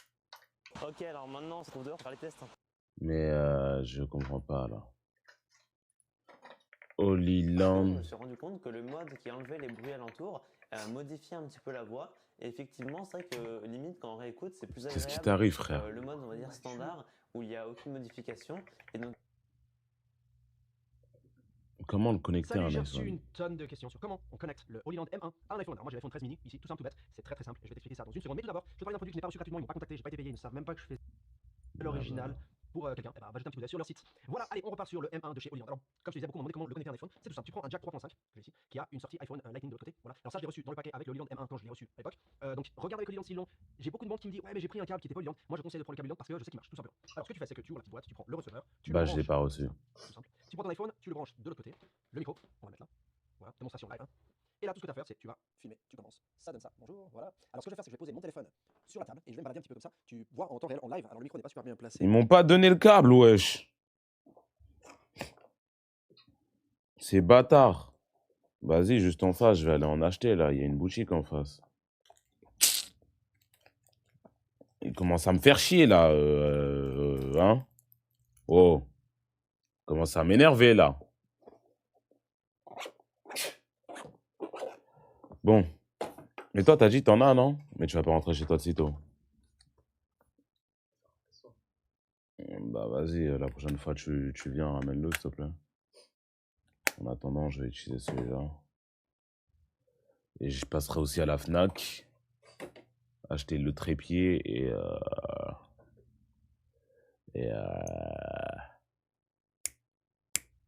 S7: ok, alors maintenant on se trouve dehors pour faire les tests.
S1: Mais je comprends pas là.
S7: Je
S1: Holyland.
S7: me suis rendu compte que le mode qui enlevait les bruits alentours modifiait un petit peu la voix. Et effectivement, c'est vrai que limite quand on réécoute, c'est plus agréable.
S1: Qu'est-ce qui t'arrive, frère?
S7: Le mode, on va dire standard, où il n'y a aucune modification. Et donc
S1: Comment le connecter à un
S8: Salut, j'ai reçu
S1: iPhone?
S8: une tonne de questions sur comment on connecte le Holyland M1 à un iPhone. Alors moi j'ai l'iPhone 13 mini, ici, tout simple, tout bête, c'est très simple, je vais t'expliquer ça dans une seconde. Mais tout d'abord, je te parle d'un produit que je n'ai pas reçu gratuitement, ils m'ont pas contacté, j'ai pas été payé, ils ne savent même pas que je fais l'original pour quelqu'un. Et bah, va jeter un petit coup d'œil sur leur site. Voilà, allez, on repart sur le M1 de chez Holyland. Alors, comme je te disais, beaucoup m'ont demandé comment le connecter à un iPhone. C'est tout simple, tu prends un jack 3.5, ici, qui a une sortie iPhone Lightning de l'autre côté. Voilà, alors ça je l'ai reçu dans le paquet avec le Holyland M1 quand je l'ai reçu à l'époque. Donc regarde avec Holyland s'ils l'ont. J'ai beaucoup de monde qui me dit ouais mais j'ai pris un câble qui était pas Holyland. Moi je conseille de prendre le câble Holyland parce que je sais qu'il marche tout simplement. Alors ce que tu fais c'est que tu ouvres la petite boîte, tu prends le receveur, tu
S1: Bah,
S8: le
S1: je l'ai
S8: branches,
S1: pas reçu.
S8: tout simple. Tu prends ton iPhone, tu le branches de l'autre côté, le micro, on va mettre là. Voilà, démonstration live. Hein. Et là, tout ce que tu as à faire, c'est que tu vas filmer, tu commences, ça donne ça, bonjour, voilà. Alors, ce que je vais faire, c'est que je vais poser mon téléphone sur la table et je vais me balader un petit peu comme ça. Tu vois en temps réel, en live. Alors, le micro n'est pas super bien placé.
S1: Ils m'ont pas donné le câble, wesh. C'est bâtard. Vas-y, juste en face, je vais aller en acheter là. Il y a une boutique en face. Il commence à me faire chier là. Hein? Oh. Il commence à m'énerver là. Bon. Mais toi, t'as dit t'en as, non? Mais tu vas pas rentrer chez toi de sitôt. Bah vas-y, la prochaine fois tu viens, ramène-le s'il te plaît. En attendant, je vais utiliser celui-là. Et je passerai aussi à la Fnac. Acheter le trépied et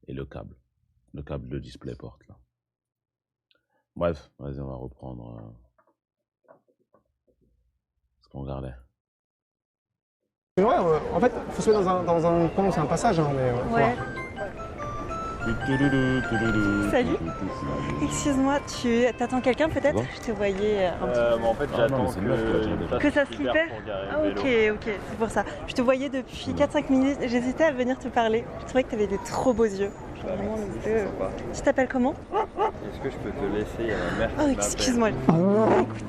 S1: le câble. Le câble de DisplayPort là. Bref, vas-y, on va reprendre ce qu'on regardait.
S2: Ouais, en fait, il faut se mettre dans un pont, c'est un passage, hein, mais
S3: Ouais. Salut. Excuse-moi, tu t'attends quelqu'un peut-être?
S1: Bon.
S3: Je te voyais un petit
S4: En fait,
S1: non,
S4: j'attends
S1: mais c'est une meuf qui va tirer des
S3: peu. Que ça slippait? Ah ok, c'est pour ça. Je te voyais depuis 4-5 minutes, j'hésitais à venir te parler. Je trouvais que tu avais des trop beaux yeux. Vraiment les yeux. Tu t'appelles comment?
S4: Est-ce que je peux te laisser? Il y a ma mère qui
S3: Oh
S4: m'appelle.
S3: excuse-moi. Écoute,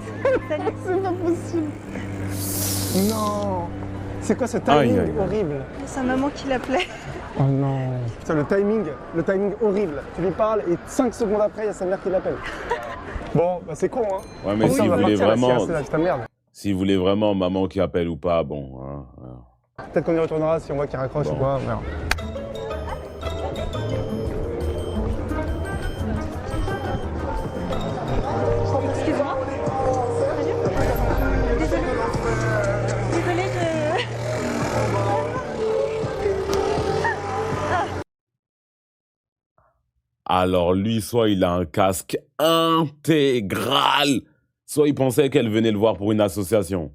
S3: salut.
S2: c'est pas possible. Non. C'est quoi ce
S1: Aïe,
S2: timing
S1: aïe, aïe.
S2: horrible?
S3: C'est sa maman qui l'appelait.
S2: Oh non. Putain, le timing horrible. Tu lui parles et 5 secondes après, il y a sa mère qui l'appelle. Bon, bah c'est con, hein.
S1: Ouais, mais
S2: Bon, ça,
S1: s'il
S2: on va
S1: voulait
S2: partir, là,
S1: vraiment,
S2: c'est là, c'est ta merde.
S1: s'il voulait vraiment maman qui appelle ou pas, bon. Hein.
S2: Peut-être qu'on y retournera si on voit qu'il raccroche
S1: Bon.
S2: ou quoi. Merde.
S3: Excuse-moi. Salut. Désolée de...
S1: Alors lui, soit il a un casque intégral, soit il pensait qu'elle venait le voir pour une association.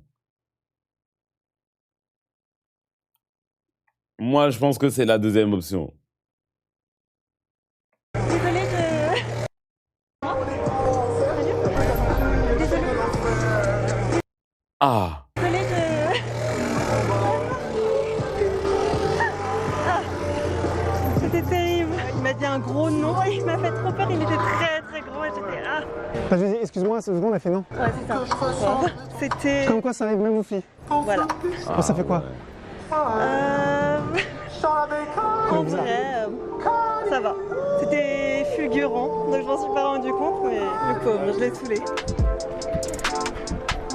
S1: Moi, je pense que c'est la deuxième option.
S3: Désolée, je... Désolée.
S1: Ah,
S3: Désolée, je... Ah, c'était terrible. Il m'a dit un gros nom et il m'a fait trop peur. Il était très très gros et j'étais... Ah.
S2: Enfin, je lui ai dit, excuse-moi, c'est secondes, elle fait non.
S3: Ouais, c'est ça. C'était...
S2: Comme quoi, ça arrive même aux filles.
S3: Voilà.
S2: Bon, ça fait quoi?
S3: En vrai, ça va. C'était fulgurant, donc je m'en suis pas rendu compte, mais le pauvre, je l'ai saoulé.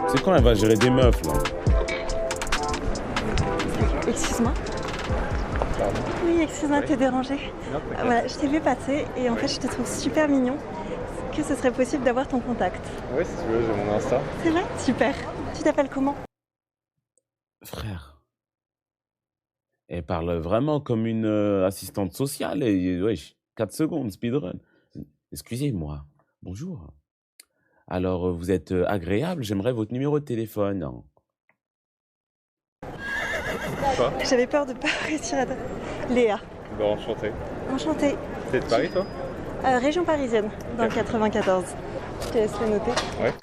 S1: c'est quand elle va gérer des meufs, là?
S3: Excuse-moi. Oui, excuse-moi de te déranger. Voilà, je t'ai vu passer et en fait, je te trouve super mignon. Est-ce que ce serait possible d'avoir ton contact?
S4: Oui, si tu veux, j'ai mon Insta.
S3: C'est vrai? Super. Tu t'appelles comment?
S1: Frère. Elle parle vraiment comme une assistante sociale. Et, wesh, 4 secondes, speedrun. Excusez-moi. Bonjour. Alors, vous êtes agréable, j'aimerais votre numéro de téléphone.
S4: Quoi?
S3: J'avais peur de pas réussir à... Léa.
S4: Bon, enchanté.
S3: Enchantée.
S4: T'es de Paris, toi?
S3: Région parisienne, dans le 94. Je te laisse le noter.
S4: Ouais.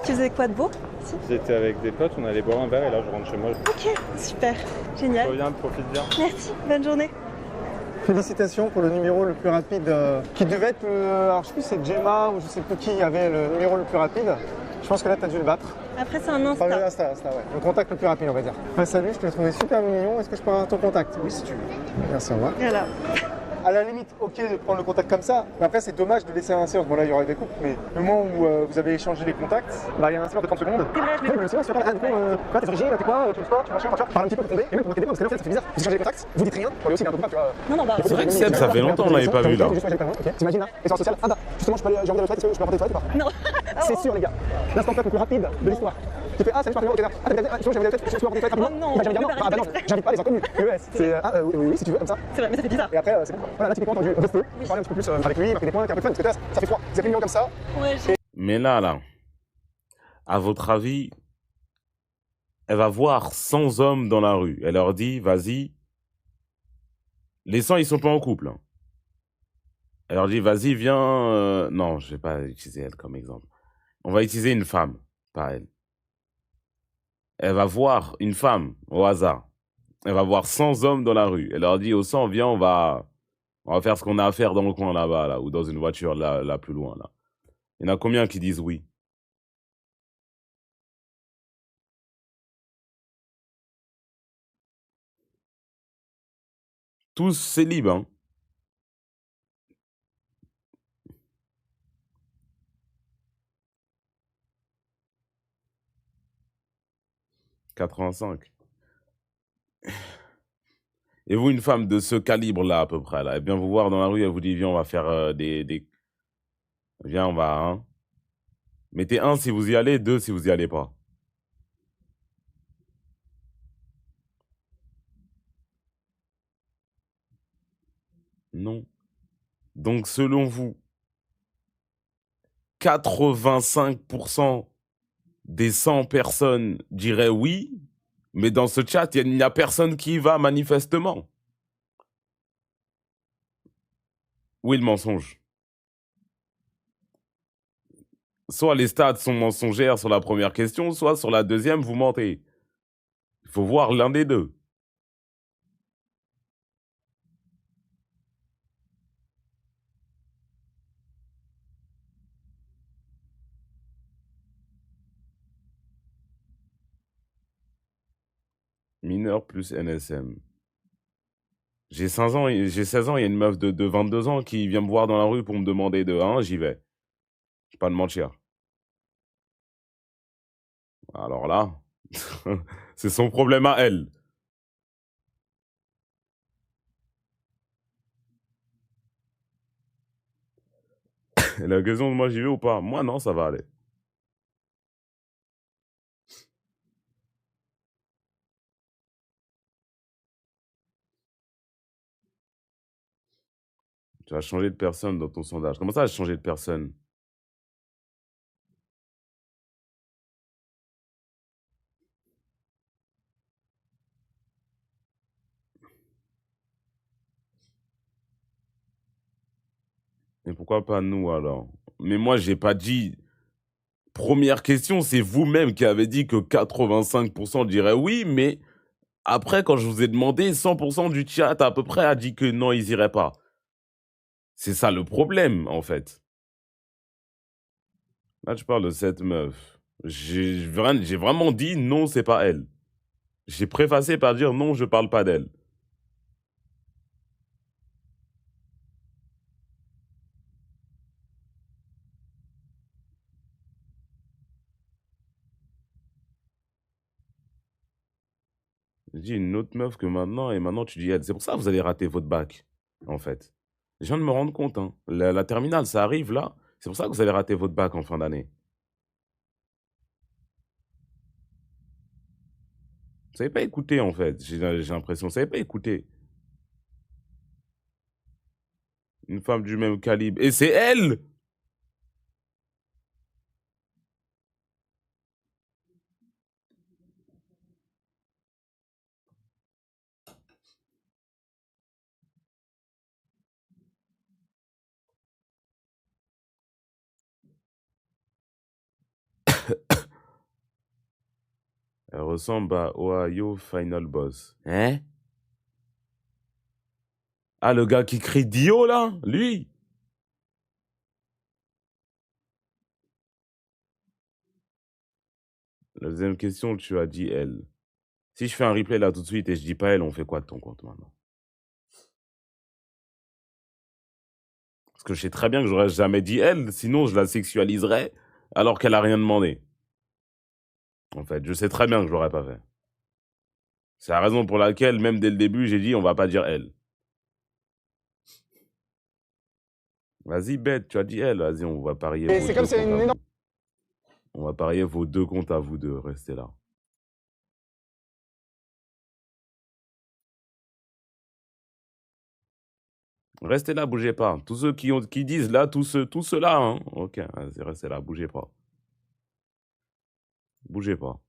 S3: Tu faisais quoi de beau ici?
S4: J'étais avec des potes, on allait boire un verre et là je rentre chez moi.
S3: Ok, super, génial.
S4: Reviens, profite bien.
S3: Merci, bonne journée.
S2: Félicitations pour le numéro le plus rapide qui devait être, alors je sais plus si c'est Gemma ou je sais plus qui avait le numéro le plus rapide. Je pense que là tu as dû le battre.
S3: Après c'est un
S2: Enfin,
S3: Insta.
S2: Insta, ouais. Le contact le plus rapide, on va dire. Ouais, salut, je te l'ai trouvé super mignon. Est-ce que je peux avoir ton contact? Oui, si tu veux. Merci, au revoir.
S3: Voilà.
S2: À la limite, ok de prendre le contact comme ça, mais après c'est dommage de laisser un silence. Bon là il y aura des couples, mais le moment où vous avez échangé les contacts, bah il y a un silence de 30 secondes.
S3: C'est vrai, je l'ai-
S2: Le silence, tu vas parler, quoi, t'es fragile, t'es quoi, tu fais sport, tu machin, parle un petit peu pour tomber, et même pour tomber, parce que là en fait ça fait bizarre. Vous échangez les contacts, vous dites rien, pour lui aussi il est un peu pas, tu vois.
S3: Non, non, bah...
S1: C'est vrai que Seb, ça fait longtemps qu'on l'avait pas vu là.
S2: T'imagines là, essence sociale, ah bah, justement je peux aller, j'ai envie d'aller aux toilettes, est-ce que je peux apporter des toilettes ou pas?
S3: Non.
S2: C'est sûr les gars, l'instant le plus rapide de l'histoire. Tu fais, ah salut, je parle ok, d'accord. Ah, t'as j'ai envie d'aller aux toilettes, je peux apporter des toilettes rapidement?
S3: Oh non,
S2: Bah j'avais dit
S3: on
S2: non,
S3: peut
S2: ah bah non, j'invite pas les inconnus, ES, c'est, oui, si tu veux, comme ça.
S3: C'est vrai, mais ça fait bizarre.
S2: Et après, c'est bon. Voilà, là, typiquement, entendu, rester, parler un petit peu plus avec lui, marquer des points, un peu de fun, parce que là, ça fait froid. Vous avez mis comme ça.
S3: Ouais,
S1: Mais là, à votre avis, elle va voir 100 hommes dans la rue. Elle leur dit, vas-y. Les 100, ils sont pas en couple. Hein. Elle leur dit, vas-y, viens. Non, je vais pas utiliser elle comme exemple. On va utiliser une femme, pas elle. Elle va voir une femme au hasard. Elle va voir 100 hommes dans la rue. Elle leur dit, aux 100, viens, on va faire ce qu'on a à faire dans le coin là-bas, là, ou dans une voiture là plus loin. Là. Il y en a combien qui disent oui? Tous, c'est libre. Hein. « 85. Et vous, une femme de ce calibre-là, à peu près, là, elle vient vous voir dans la rue, elle vous dit, viens, on va faire des... Viens, on va... Hein. Mettez 1 si vous y allez, 2 si vous y allez pas. Non. Donc, selon vous, 85% des 100 personnes diraient oui, mais dans ce chat, il n'y a personne qui y va manifestement. Où est le mensonge? Soit les stats sont mensongères sur la première question, soit sur la deuxième, vous mentez. Il faut voir l'un des deux. Mineur plus NSM. J'ai 16 ans, il y a une meuf de 22 ans qui vient me voir dans la rue pour me demander de 1, j'y vais. Je vais pas te mentir. Alors là, c'est son problème à elle. Et la question de moi, j'y vais ou pas? Moi, non, ça va aller. Tu as changé de personne dans ton sondage. Comment ça, j'ai changé de personne? Et pourquoi pas nous alors? Mais moi, j'ai pas dit. Première question, c'est vous-même qui avez dit que 85% diraient oui, mais après, quand je vous ai demandé, 100% du chat à peu près a dit que non, ils iraient pas. C'est ça le problème, en fait. Là, tu parles de cette meuf. J'ai vraiment dit non, c'est pas elle. J'ai préfacé par dire non, je parle pas d'elle. J'ai dit une autre meuf que maintenant, et maintenant tu dis elle. C'est pour ça que vous allez rater votre bac, en fait. Je viens de me rendre compte, hein. La terminale, ça arrive là. C'est pour ça que vous allez rater votre bac en fin d'année. Vous savez pas écouter, en fait. J'ai l'impression. Vous savez pas écouter. Une femme du même calibre. Et c'est elle! Elle ressemble à Ohio Final Boss. Hein? Ah, le gars qui crie Dio, là? Lui? La deuxième question, tu as dit elle. Si je fais un replay là tout de suite et je dis pas elle, on fait quoi de ton compte maintenant? Parce que je sais très bien que j'aurais jamais dit elle, sinon je la sexualiserais alors qu'elle a rien demandé. En fait, je sais très bien que je l'aurais pas fait. C'est la raison pour laquelle, même dès le début, j'ai dit on va pas dire elle. Vas-y, bête, tu as dit elle. Vas-y, on va parier.
S2: Et c'est comme c'est une énorme.
S1: On va parier vos deux comptes à vous deux. Restez là. Restez là, bougez pas. Tous ceux qui disent là, tous ceux-là, hein. Ok, vas-y, restez là, bougez pas. Bougez pas.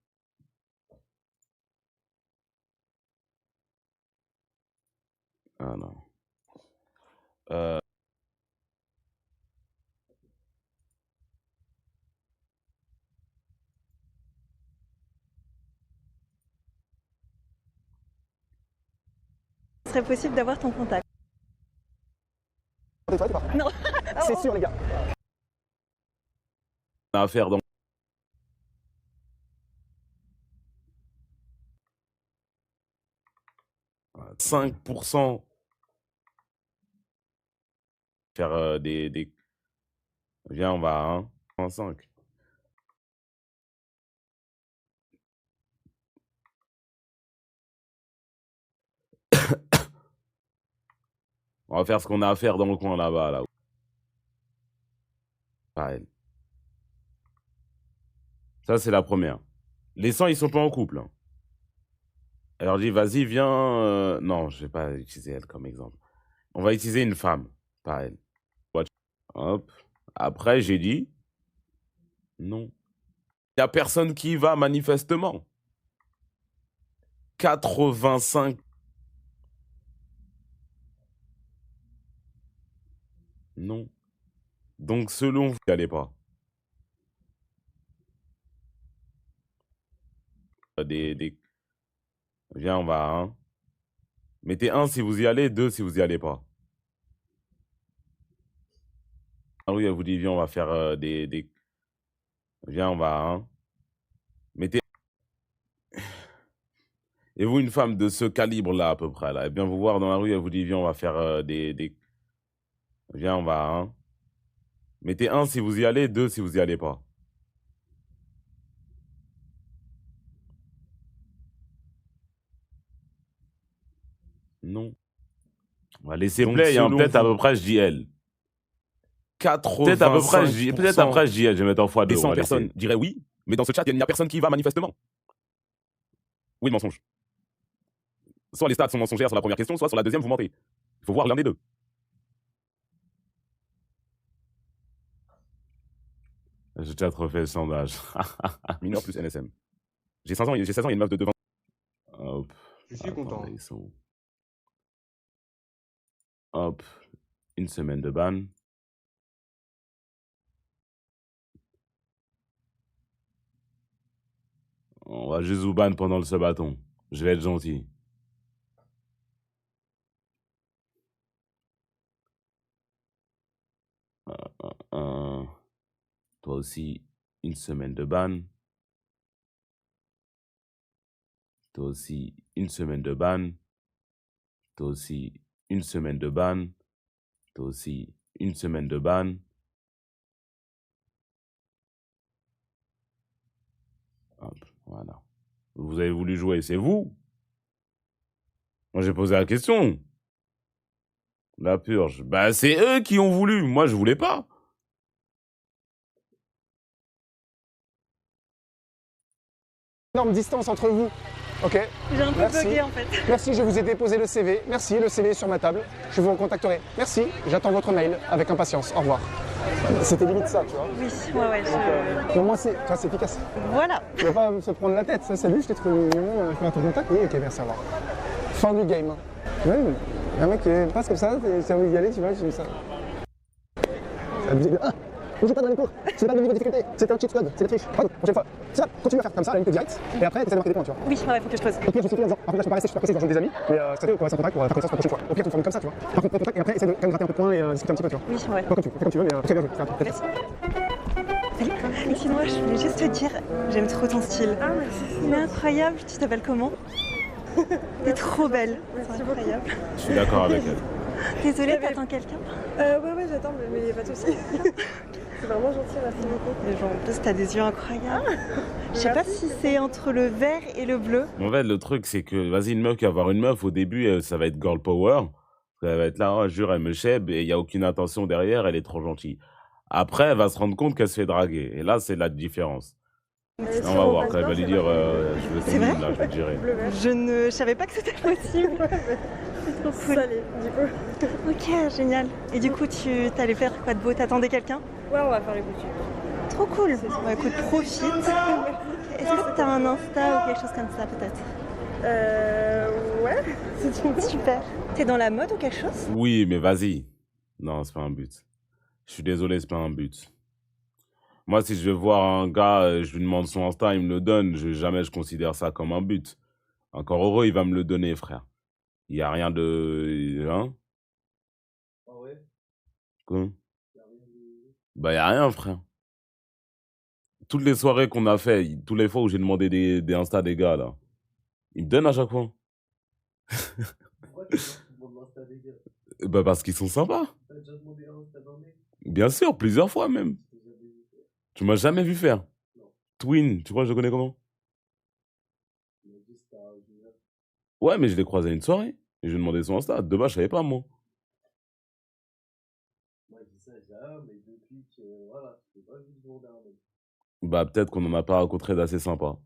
S1: Ah non.
S3: Ce serait possible d'avoir ton contact. Non.
S2: C'est sûr, les gars.
S1: On a affaire dans 5%. Faire des... Viens, on va à 1,5. On va faire ce qu'on a à faire dans le coin là-bas, là. Pareil. Ça, c'est la première. Les 100, ils sont pas en couple. Hein. Alors, je dis, vas-y, viens... Non, je vais pas utiliser elle comme exemple. On va utiliser une femme. Pareil. Hop. Après, j'ai dit... Non. Il n'y a personne qui y va, manifestement. 85... Non. Donc, selon vous, n'y allez pas. Viens, on va à 1. Mettez 1 si vous y allez, 2 si vous y allez pas. Ah oui, elle vous dit, viens, on va faire des... Viens, on va à 1. Mettez... Et vous, une femme de ce calibre-là, à peu près, là, et bien vous voir dans la rue, elle vous dit, viens, on va faire des... Viens, on va à 1. Mettez 1 si vous y allez, 2 si vous y allez pas. Non. On va laisser play, hein, peut-être à peu près, je dis elle. 85%. Peut-être à peu près, je dis elle, je vais mettre en x2. Des 100 personnes diraient oui, mais dans ce chat, il n'y a personne qui y va manifestement. Oui, mensonge. Soit les stats sont mensongères sur la première question, soit sur la deuxième, vous mentez. Il faut voir l'un des deux. J'ai déjà trop fait le sondage. Mineur plus NSM. J'ai 16 ans, il y a une meuf de 2 ans. Hop.
S4: Je suis content.
S1: Hop. Une semaine de ban. On va juste vous ban pendant le subathon. Je vais être gentil. Toi aussi, une semaine de ban. Toi aussi, une semaine de ban. Toi aussi, une semaine de ban. Toi aussi, une semaine de ban. Hop, voilà. Vous avez voulu jouer, c'est vous? Moi, j'ai posé la question. La purge. Bah, c'est eux qui ont voulu. Moi, je voulais pas.
S2: Énorme distance entre vous. Ok.
S3: J'ai un peu
S2: Merci.
S3: bugué en fait.
S2: Merci, je vous ai déposé le CV. Merci, le CV est sur ma table. Je vous recontacterai. Merci, j'attends votre mail avec impatience. Au revoir. C'était limite ça, tu vois.
S3: Oui, ouais.
S2: Pour moi, c'est efficace.
S3: Voilà.
S2: Tu vas pas se prendre la tête. Ça, salut, je t'ai trouvé mignon. Je fais un ton contact. Oui, ok, merci, au revoir. Fin du game. Ouais, un mec qui passe comme ça, c'est envie d'y aller, tu vois, j'aime ça. C'est abusé. Ah, on joue pas dans les cours. C'est pas le niveau de difficulté. C'est un cheat code. C'est la triche. Pardon, prochaine fois. C'est ça, continue à faire comme ça, à la limite direct. Et après, t'essaies de marquer des points, tu vois.
S3: Oui, ouais, faut que je pose.
S2: Au pire, justifie en disant, par contre, là, je peux pas rester, je suis pas pressé, je dois rejoindre des amis. Mais ça fait, on reste en contact pour faire connaissance pour la prochaine fois. Au pire, tu formules comme ça, tu vois. Par contre, prends contact et après, essaie de quand même gratter un peu de points et discuter un petit peu, tu vois.
S3: Oui, ouais.
S2: Fais comme tu veux, mais très bien joué. C'est un truc.
S3: Merci. Salut. Excuse-moi, je voulais juste te dire, j'aime trop ton style. Ah, merci. C'est incroyable. Tu t'appelles comment? T'es trop belle. C'est incroyable.
S1: Je suis d'accord avec elle.
S3: Désolée, t'attends quelqu'un?
S9: Ouais, j'attends, mais il n'y a pas de souci. C'est vraiment gentil, merci beaucoup.
S3: Mais genre, en plus, t'as des yeux incroyables. Je sais pas si c'est entre le vert et le bleu.
S1: En fait, le truc, c'est que, vas-y, une meuf qui va avoir une meuf, au début, ça va être girl power. Elle va être là, oh, jure, elle me chèbe, et il n'y a aucune intention derrière, elle est trop gentille. Après, elle va se rendre compte qu'elle se fait draguer. Et là, c'est la différence. On va voir, quand elle va lui dire, je veux
S3: C'est
S1: ton
S3: vrai
S1: ligne, là, je vais te gérer.
S3: Je savais pas que c'était possible.
S9: C'est trop cool. Salé, du coup.
S3: Ok, génial. Et du coup, tu t'allais faire quoi de beau? T'attendais quelqu'un?
S9: Ouais, on va faire les boutiques.
S3: Trop cool. Bah écoute, profite. Est-ce que t'as un Insta ou quelque chose comme ça, peut-être?
S9: Ouais.
S3: C'est super. T'es dans la mode ou quelque chose?
S1: Oui, mais vas-y. Non, c'est pas un but. Je suis désolé, c'est pas un but. Moi, si je vais voir un gars, je lui demande son Insta, il me le donne, jamais je considère ça comme un but. Encore heureux, il va me le donner, frère. Il n'y a rien de... Hein?
S4: Ah ouais?
S1: Quoi? Bah, il n'y a rien, frère. Toutes les soirées qu'on a fait, toutes les fois où j'ai demandé des Insta des gars, là, ils me donnent à chaque fois.
S4: Pourquoi tu demandes l'Insta des gars?
S1: Bah, parce qu'ils sont sympas.
S4: T'as déjà demandé l'Insta d'un mec?
S1: Bien sûr, plusieurs fois même. Tu m'as jamais vu faire.
S4: Non.
S1: Twin, tu crois que je le connais comment?
S4: Il m'a dit que c'était un junior.
S1: Ouais, mais je l'ai croisé à une soirée. Et je lui ai demandé son Insta. De base, je savais pas, moi.
S4: Moi, je dis ça, je dis ah, mais depuis que, voilà, tu peux pas juste demander à un mec.
S1: Bah, peut-être qu'on en a pas rencontré d'assez sympa.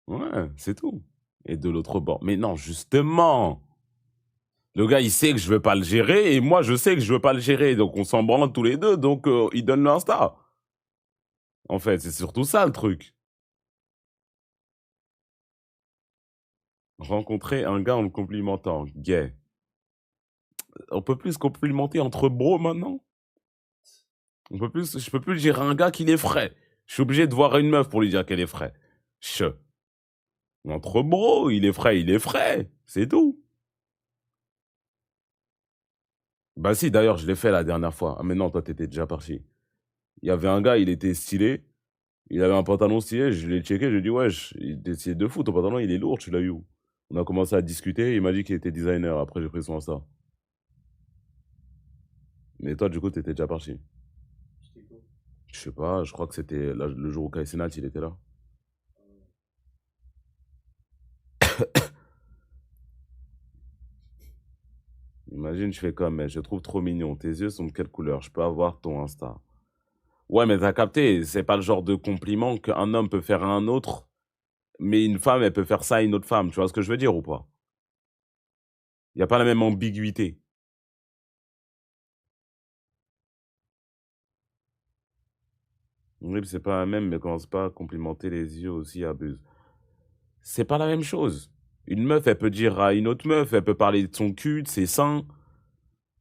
S1: Ouais, c'est tout. Et de l'autre bord. Mais non, justement. Le gars, il sait que je veux pas le gérer. Et moi, je sais que je veux pas le gérer. Donc, on s'en branle tous les deux. Donc, il donne l'Insta. En fait, c'est surtout ça, le truc. Rencontrer un gars en le complimentant. Gay. On peut plus se complimenter entre bros maintenant? Je peux plus dire à un gars qu'il est frais. Je suis obligé de voir une meuf pour lui dire qu'elle est frais. Entre bros, il est frais. C'est tout. Bah si, d'ailleurs, je l'ai fait la dernière fois. Ah mais non, toi, t'étais déjà parti. Il y avait un gars, il était stylé. Il avait un pantalon stylé, je l'ai checké, je lui ai dit, wesh, il était stylé de fou, ton pantalon, il est lourd, tu l'as eu où? On a commencé à discuter, il m'a dit qu'il était designer. Après, j'ai pris son Insta. Mais toi, du coup, t'étais déjà parti.
S4: J'étais quoi?
S1: Je sais pas, je crois que c'était le jour où Kai Cenat, il était là. Imagine, je fais comme, mais je te trouve trop mignon. Tes yeux sont de quelle couleur? Je peux avoir ton Insta. Ouais, mais t'as capté, c'est pas le genre de compliment qu'un homme peut faire à un autre, mais une femme, elle peut faire ça à une autre femme. Tu vois ce que je veux dire ou pas? Il n'y a pas la même ambiguïté. Oui, c'est pas la même, mais commence pas à complimenter les yeux aussi, abuse. C'est pas la même chose. Une meuf, elle peut dire à une autre meuf, elle peut parler de son cul, de ses seins,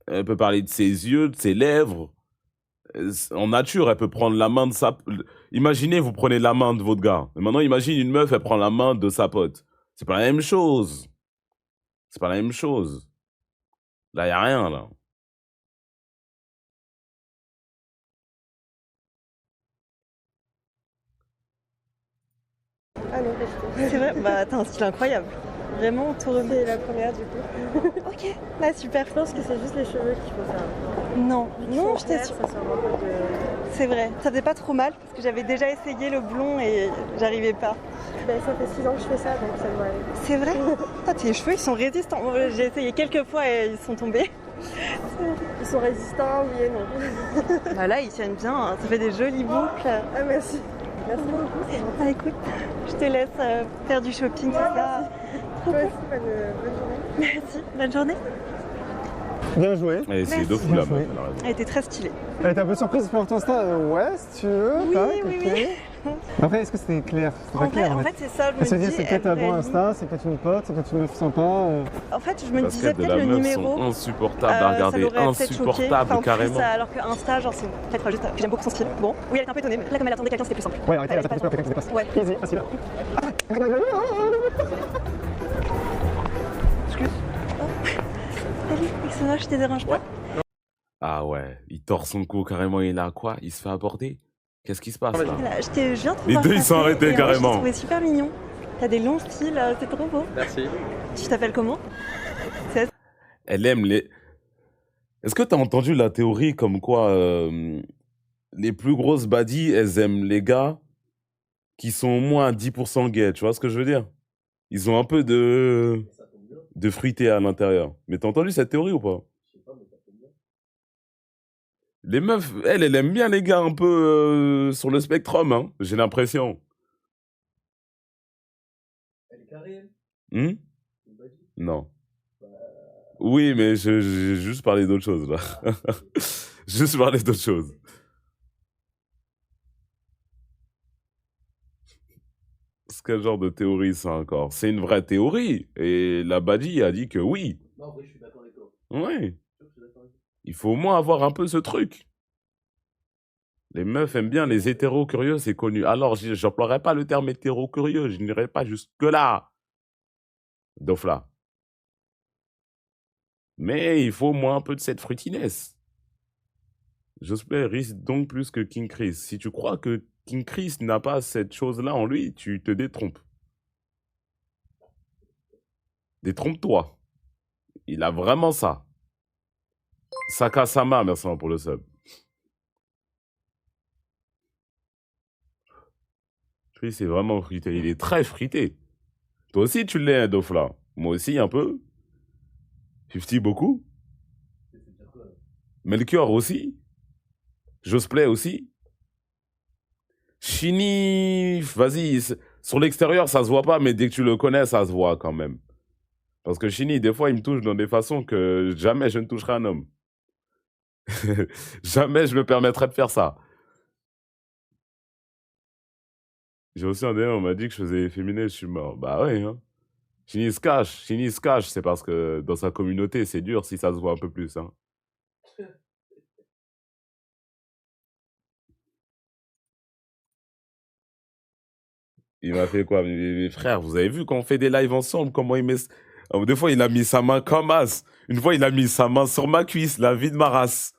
S1: elle peut parler de ses yeux, de ses lèvres. En nature, elle peut prendre la main de sa... Imaginez, vous prenez la main de votre gars. Et maintenant, imagine une meuf, elle prend la main de sa pote. C'est pas la même chose. C'est pas la même chose. Là, y a rien, là.
S9: Ah non, pas du tout.
S3: C'est vrai? Bah, t'as un style incroyable. Vraiment, tout remis.
S9: C'est la première du coup.
S3: Ok, bah super.
S9: Je pense que c'est juste les cheveux qu'il faut faire.
S3: Non, non,
S9: je
S3: j'étais sûre.
S9: Ça sort un peu de...
S3: C'est vrai. Ça faisait pas trop mal parce que j'avais déjà essayé le blond et j'arrivais pas.
S9: Ben, ça fait 6 ans que je fais ça, donc ça doit aller.
S3: C'est vrai? Ah, tes cheveux, ils sont résistants. J'ai essayé quelques fois et ils sont tombés.
S9: Ils sont résistants, oui et non.
S3: Bah là, ils tiennent bien. Hein. Ça fait des jolies boucles.
S9: Ah, merci. Merci beaucoup, c'est bon.
S3: Ah, écoute, je te laisse faire du shopping, tout ça.
S9: Toi aussi, bonne journée.
S3: Merci, bonne journée.
S5: Bien joué.
S1: Elle a essayé
S3: Merci.
S1: deux fois la
S5: Bien
S1: meuf,
S5: joué.
S1: elle a raison.
S3: Elle était très stylée.
S5: Elle était un peu surprise pour ton Insta. Ouais, si tu veux.
S3: Oui,
S5: tac,
S3: oui,
S5: ok.
S3: oui.
S5: Après, est-ce que c'était clair? C'était pas clair
S3: En fait, c'est ça, je me
S5: Elle se
S3: dis.
S5: dit, c'est peut-être un bon Insta, c'est peut-être une pote, c'est peut-être une meuf sympa.
S3: En fait, je me
S1: Parce
S3: disais
S1: qu'elles de
S3: peut-être
S1: la
S3: le
S1: meuf
S3: numéro.
S1: sont insupportables à
S3: ça
S1: regarder.
S3: l'aurait peut-être choqué.
S1: Insupportables,
S3: Enfin,
S1: carrément.
S3: Plus, alors que Insta, genre, c'est peut-être juste. Puis j'aime beaucoup son style. Bon, oui, elle était un peu étonnée, mais là, comme elle attendait quelqu'un, c'était plus simple.
S5: Ouais, arrêtez, elle a pas quelqu'un qui se dépasse.
S3: Ouais.
S5: Easy, facile.
S3: Salut, excuse-moi, je te dérange pas?
S1: Ah ouais, il tord son cou carrément, il a quoi? Il se fait aborder? Qu'est-ce qui se passe là?
S3: Voilà, je viens de te
S1: Les
S3: voir
S1: deux, ils sont
S3: passer,
S1: arrêtés
S3: et en vrai,
S1: carrément.
S3: Je t'ai trouvé super mignon. T'as des longs styles, c'est trop beau.
S6: Merci.
S3: Tu t'appelles comment?
S1: Elle aime les... Est-ce que t'as entendu la théorie comme quoi les plus grosses baddies, elles aiment les gars qui sont au moins à 10% gays, tu vois ce que je veux dire? Ils ont un peu de fruité à l'intérieur. Mais t'as entendu cette théorie ou pas? Les meufs, elles aiment bien les gars un peu sur le spectrum, hein, j'ai l'impression.
S4: Elle est carrée, elle?
S1: Hmm? Non. Oui, mais j'ai juste parlé d'autre chose, là. Juste parlé d'autre chose. C'est quel genre de théorie, ça, encore? C'est une vraie théorie. Et la badie a dit que oui.
S4: Non, en vrai, je suis d'accord avec toi.
S1: Oui. Il faut au moins avoir un peu ce truc. Les meufs aiment bien les hétéro-curieux, c'est connu. Alors, je n'emploierai pas le terme hétéro-curieux, je n'irai pas jusque-là. Dofla. Mais il faut au moins un peu de cette fruitiness. Jospin risque donc plus que King Chris. Si tu crois que King Chris n'a pas cette chose-là en lui, tu te détrompes. Détrompe-toi. Il a vraiment ça. Sakasama, merci pour le sub. Chris est vraiment frité. Il est très frité. Toi aussi, tu l'es, Dofla. Moi aussi, un peu. 50 beaucoup. Melchior aussi. Josplay aussi. Chini, vas-y. Sur l'extérieur, ça se voit pas, mais dès que tu le connais, ça se voit quand même. Parce que Chini, des fois, il me touche dans des façons que jamais je ne toucherai un homme. Jamais je me permettrai de faire ça. J'ai aussi un DM, on m'a dit que je faisais efféminé, je suis mort. Bah ouais, hein. Chini se cache, c'est parce que dans sa communauté, c'est dur si ça se voit un peu plus, hein. Il m'a fait quoi? Mes frères, vous avez vu quand on fait des lives ensemble, comment il met... Des fois, il a mis sa main comme as. Une fois, il a mis sa main sur ma cuisse, la vie de ma race.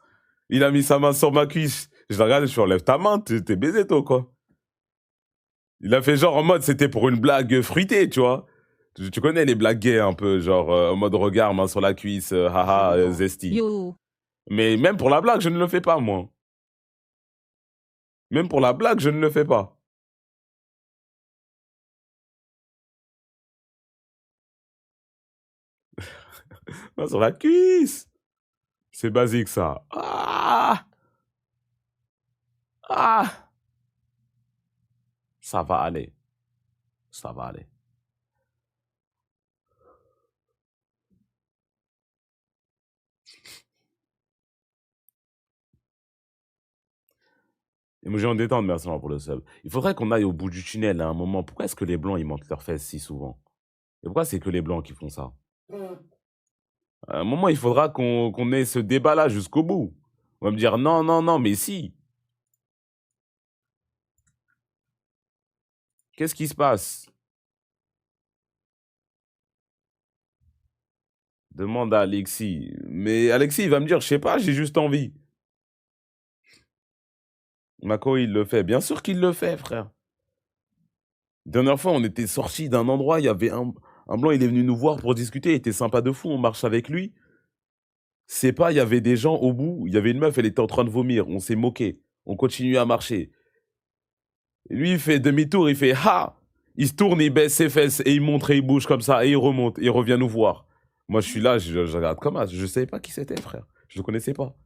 S1: Il a mis sa main sur ma cuisse. Je la regarde, je suis enlève ta main, t'es baisé, toi, quoi. Il a fait genre en mode, c'était pour une blague fruitée, tu vois. Tu connais les blagues gays un peu, genre en mode regard, main sur la cuisse, haha, zesti.
S10: Yo.
S1: Mais même pour la blague, je ne le fais pas, moi. Même pour la blague, je ne le fais pas. Main sur la cuisse. C'est basique, ça. Ah! Ah! Ça va aller. Ça va aller. Emoji en détente, merci pour le sub. Il faudrait qu'on aille au bout du tunnel à un moment. Pourquoi est-ce que les blancs, ils mentent leurs fesses si souvent? Et pourquoi c'est que les blancs qui font ça? À un moment, il faudra qu'on ait ce débat-là jusqu'au bout. On va me dire non, non, non, mais si. Qu'est-ce qui se passe? Demande à Alexis. Mais Alexis, il va me dire, je sais pas, j'ai juste envie. Mako, il le fait. Bien sûr qu'il le fait, frère. Dernière fois, on était sortis d'un endroit, il y avait un blanc, il est venu nous voir pour discuter, il était sympa de fou, on marche avec lui. C'est pas, il y avait des gens au bout, il y avait une meuf, elle était en train de vomir, on s'est moqué, on continue à marcher. Lui, il fait demi-tour, il fait « Ha !» Il se tourne, il baisse ses fesses et il montre et il bouge comme ça et il remonte, il revient nous voir. Moi, je suis là, je regarde comme ça, je savais pas qui c'était, frère. Je le connaissais pas.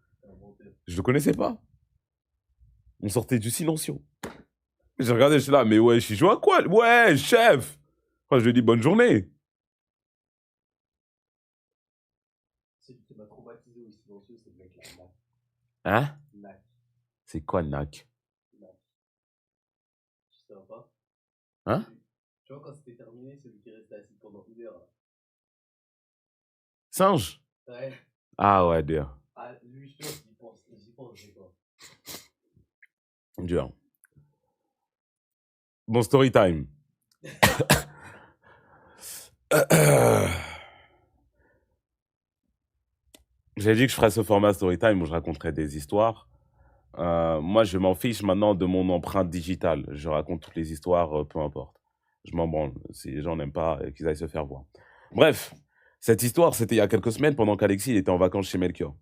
S1: Je le connaissais pas. On sortait du silencio. J'ai regardé, je suis là, mais ouais, je joue à quoi? Ouais, chef! Enfin, je lui dis bonne journée.
S4: Celui qui m'a traumatisé au silencieux, c'est le mec là.
S1: Hein?
S4: Nac.
S1: C'est quoi, Nac?
S4: Nac. Tu sais pas?
S1: Hein?
S4: Tu vois, quand c'était terminé, celui qui restait assis pendant 1 heure. Là.
S1: Singe?
S4: Ouais.
S1: Ah ouais, dur.
S4: Ah, lui, je pense qu'il pense, j'y pense, c'est quoi?
S1: Dur. Bon, story time. J'ai dit que je ferais ce format story time où je raconterais des histoires. Moi, je m'en fiche maintenant de mon empreinte digitale. Je raconte toutes les histoires, peu importe. Je m'en branle. Si les gens n'aiment pas, qu'ils aillent se faire voir. Bref, cette histoire, c'était il y a quelques semaines pendant qu'Alexis il était en vacances chez Melchior.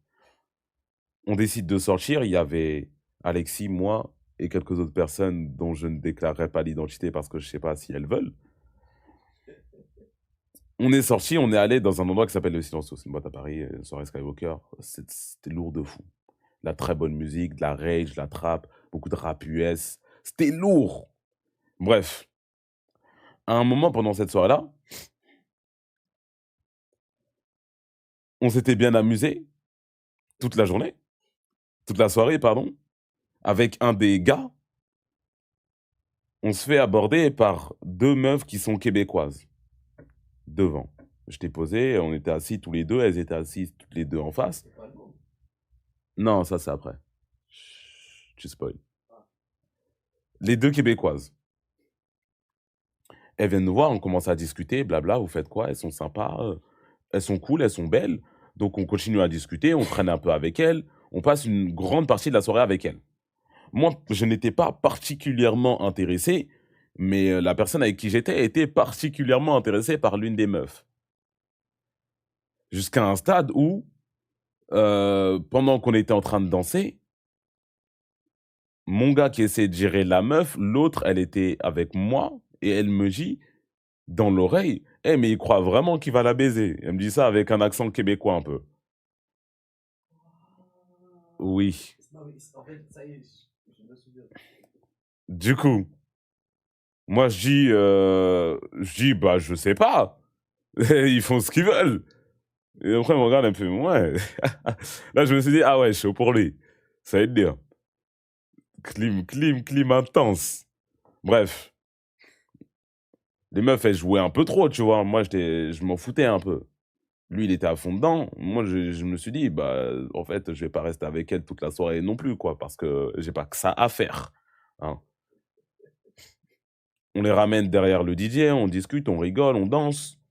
S1: On décide de sortir. Il y avait Alexis, moi et quelques autres personnes dont je ne déclarerai pas l'identité parce que je ne sais pas si elles veulent. On est sorti, on est allé dans un endroit qui s'appelle le Silencio. C'est une boîte à Paris, une soirée Skywalker. C'était lourd de fou. La très bonne musique, de la rage, de la trap, beaucoup de rap US. C'était lourd. Bref. À un moment pendant cette soirée-là, on s'était bien amusé toute la journée, toute la soirée, pardon, avec un des gars. On se fait aborder par 2 meufs qui sont québécoises. Devant. Je t'ai posé, on était assis tous les deux, elles étaient assises toutes les deux en face. Non, ça c'est après. Chut, tu spoil. Les 2 québécoises. Elles viennent nous voir, on commence à discuter, blabla, vous faites quoi? Elles sont sympas, elles sont cool, elles sont belles. Donc on continue à discuter, on traîne un peu avec elles, on passe une grande partie de la soirée avec elles. Moi, je n'étais pas particulièrement intéressé, mais la personne avec qui j'étais était particulièrement intéressée par l'une des meufs. Jusqu'à un stade où, pendant qu'on était en train de danser, mon gars qui essayait de gérer la meuf, l'autre, elle était avec moi, et elle me dit, dans l'oreille, « Eh, mais il croit vraiment qu'il va la baiser. » Elle me dit ça avec un accent québécois un peu. Oui.
S4: Non, mais en fait, ça y est, je me souviens.
S1: Du coup, moi je dis, bah je sais pas. Ils font ce qu'ils veulent. Et après, on me regarde un peu, ouais. Là, je me suis dit, ah ouais, chaud pour lui. Ça va être bien. Clim intense. Bref. Les meufs, elles jouaient un peu trop, tu vois. Moi, je m'en foutais un peu. Lui, il était à fond dedans. Moi, je me suis dit, bah, en fait, je vais pas rester avec elle toute la soirée non plus, quoi, parce que j'ai pas que ça à faire. Hein. On les ramène derrière le DJ, on discute, on rigole, on danse.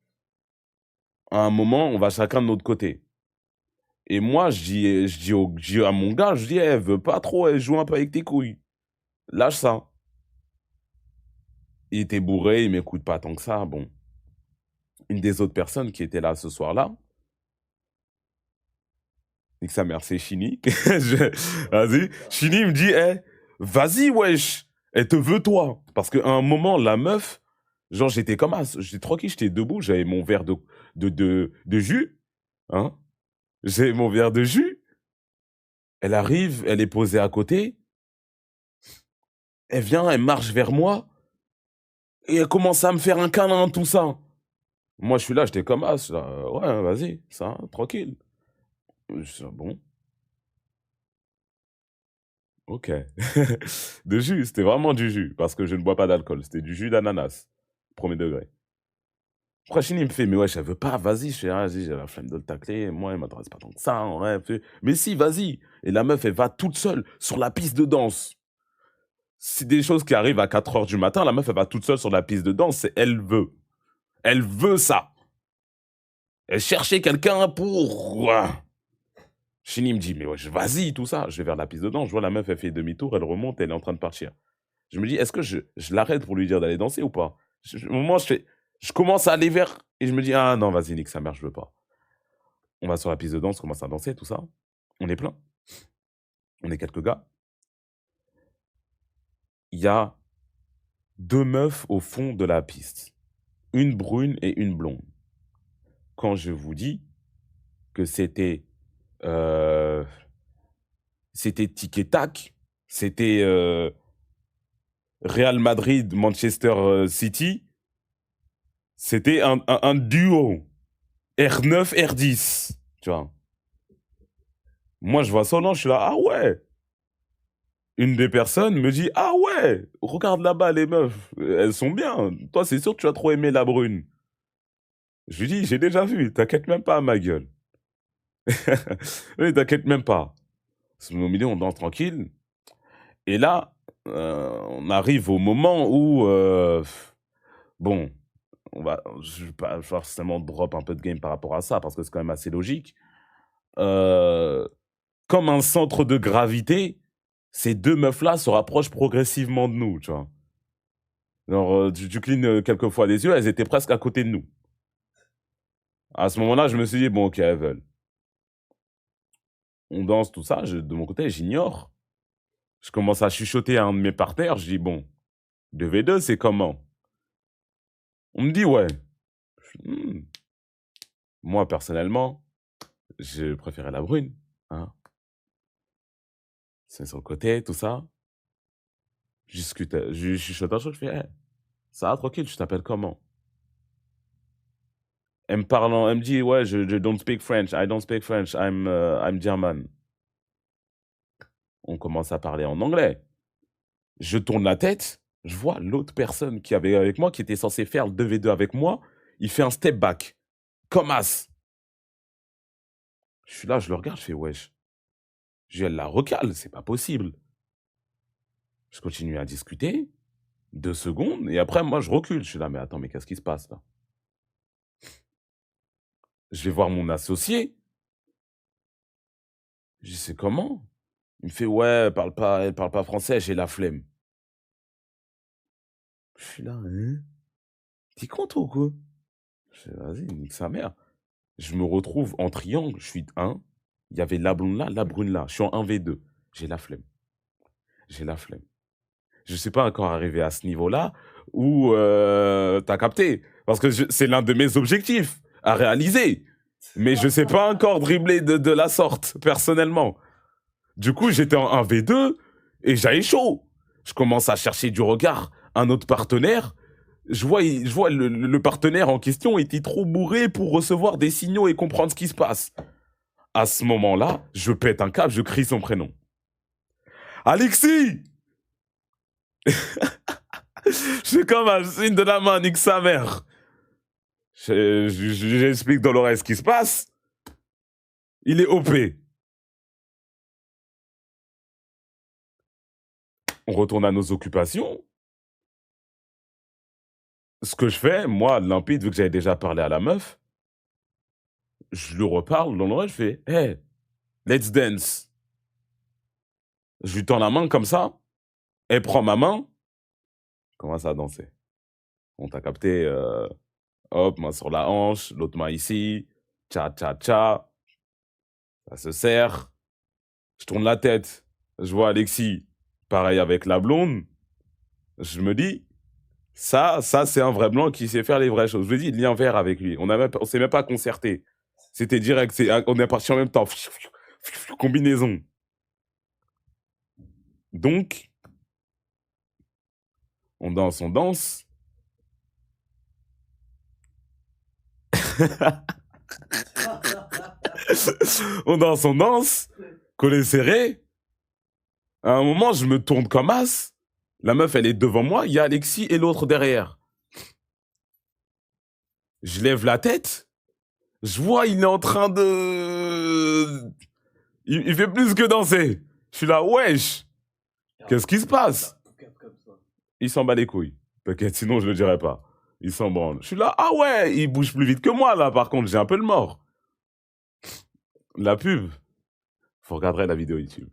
S1: À un moment, on va chacun de notre côté. Et moi, je dis à mon gars, je dis, elle veut pas trop, elle joue un peu avec tes couilles. Lâche ça. Il était bourré, il m'écoute pas tant que ça. Bon. Une des autres personnes qui était là ce soir-là, et que sa mère, c'est Chini. Vas-y. Chini me dit, hey, vas-y, wesh. Elle te veut, toi. Parce qu'à un moment, la meuf, genre, j'étais comme ça. J'étais tranquille, j'étais debout, j'avais mon verre de jus. Hein. J'ai mon verre de jus. Elle arrive, elle est posée à côté. Elle vient, elle marche vers moi. Et elle commence à me faire un câlin, tout ça. Moi, je suis là, j'étais comme ça. Ouais, vas-y, ça, tranquille. Je dis, bon. Ok. De jus, c'était vraiment du jus. Parce que je ne bois pas d'alcool. C'était du jus d'ananas. Premier degré. Après, Chine, il me fait, mais wesh, elle veut pas, vas-y. Je fais, ah, vas-y, j'ai la flemme de le tacler. Moi, elle m'intéresse pas tant que ça. En vrai. Elle fait, mais si, vas-y. Et la meuf, elle va toute seule sur la piste de danse. C'est des choses qui arrivent à 4 h du matin. La meuf, elle va toute seule sur la piste de danse. Elle veut. Elle veut ça. Elle cherchait quelqu'un pour. Chini me dit, mais wesh, vas-y, tout ça. Je vais vers la piste de danse. Je vois la meuf, elle fait demi-tour, elle remonte, elle est en train de partir. Je me dis, est-ce que je l'arrête pour lui dire d'aller danser ou pas? Au moment, je commence à aller vers. Et je me dis, ah non, vas-y, nique sa mère, je veux pas. On va sur la piste de danse, on commence à danser, tout ça. On est plein. On est quelques gars. Il y a 2 meufs au fond de la piste. Une brune et une blonde. Quand je vous dis que c'était tic et tac, c'était Real Madrid, Manchester City, c'était un duo. R9, R10, tu vois. Moi, je vois ça, non, je suis là, ah ouais. Une des personnes me dit, ah ouais, regarde là-bas les meufs, elles sont bien. Toi, c'est sûr que tu as trop aimé la brune. Je lui dis, j'ai déjà vu, t'inquiète même pas, ma gueule. Oui, t'inquiète même pas. Au milieu, on danse tranquille. Et là, on arrive au moment où, bon, je vais pas forcément drop un peu de game par rapport à ça, parce que c'est quand même assez logique. Comme un centre de gravité, ces 2 meufs-là se rapprochent progressivement de nous, tu vois. Alors, tu clignes quelques fois les yeux, elles étaient presque à côté de nous. À ce moment-là, je me suis dit, bon, ok, elles veulent. On danse, tout ça, de mon côté, j'ignore. Je commence à chuchoter à un de mes partenaires, je dis, bon, 2v2, c'est comment? On me dit, ouais. Moi, personnellement, je préférais la brune. Hein. C'est sur le côté, tout ça. Je discute, je chuchote un truc, je fais, hey, ça va, tranquille, tu t'appelles comment? Elle me dit, ouais, je don't speak French, I don't speak French, I'm German. On commence à parler en anglais. Je tourne la tête, je vois l'autre personne qui avait avec moi, qui était censée faire le 2v2 avec moi, il fait un step back. Comme as. Je suis là, je le regarde, je fais, wesh. Elle la recale, c'est pas possible. Je continue à discuter, 2 secondes, et après, moi, je recule. Je suis là, mais attends, mais qu'est-ce qui se passe, là? Je vais voir mon associé. Je dis, c'est comment? Il me fait, ouais, elle parle pas français, j'ai la flemme. Je suis là, hein? T'es con, toi, ou quoi? Je dis, vas-y, nique sa mère. Je me retrouve en triangle, je suis 1. Il y avait la blonde là, la brune là. Je suis en 1v2. J'ai la flemme. Je ne suis pas encore arrivé à ce niveau-là où t'as capté. Parce que c'est l'un de mes objectifs à réaliser. Mais je ne sais pas encore dribbler de la sorte, personnellement. Du coup, j'étais en 1v2 et j'avais chaud. Je commence à chercher du regard un autre partenaire. Je vois le partenaire en question était trop bourré pour recevoir des signaux et comprendre ce qui se passe. À ce moment-là, je pète un câble, je crie son prénom. Alexis! Je fais comme un signe de la main, nique sa mère. J'explique dans l'oreille ce qui se passe. Il est OP. On retourne à nos occupations. Ce que je fais, moi, limpide, vu que j'avais déjà parlé à la meuf, je lui reparle dans l'oreille, je fais « Hey, let's dance ». Je lui tends la main comme ça, elle prend ma main, commence à danser. On t'a capté, hop, main sur la hanche, l'autre main ici, tcha-tcha-tcha, ça se serre. Je tourne la tête, je vois Alexis, pareil avec la blonde, je me dis, ça c'est un vrai blanc qui sait faire les vraies choses. Je lui dis, lien vert avec lui, on s'est même pas concerté. C'était direct, on est parti en même temps. Combinaison. Donc, on danse. On danse, on danse, collé serré. À un moment, je me tourne comme as. La meuf, elle est devant moi, il y a Alexis et l'autre derrière. Je lève la tête. Je vois, il est en train de... Il fait plus que danser. Je suis là, wesh. Qu'est-ce qui se passe? Il s'en bat les couilles. T'inquiète, sinon je le dirais pas. Il s'en branle. Je suis là, ah ouais, il bouge plus vite que moi, là, par contre, j'ai un peu le mort. La pub. Faut regarder la vidéo YouTube.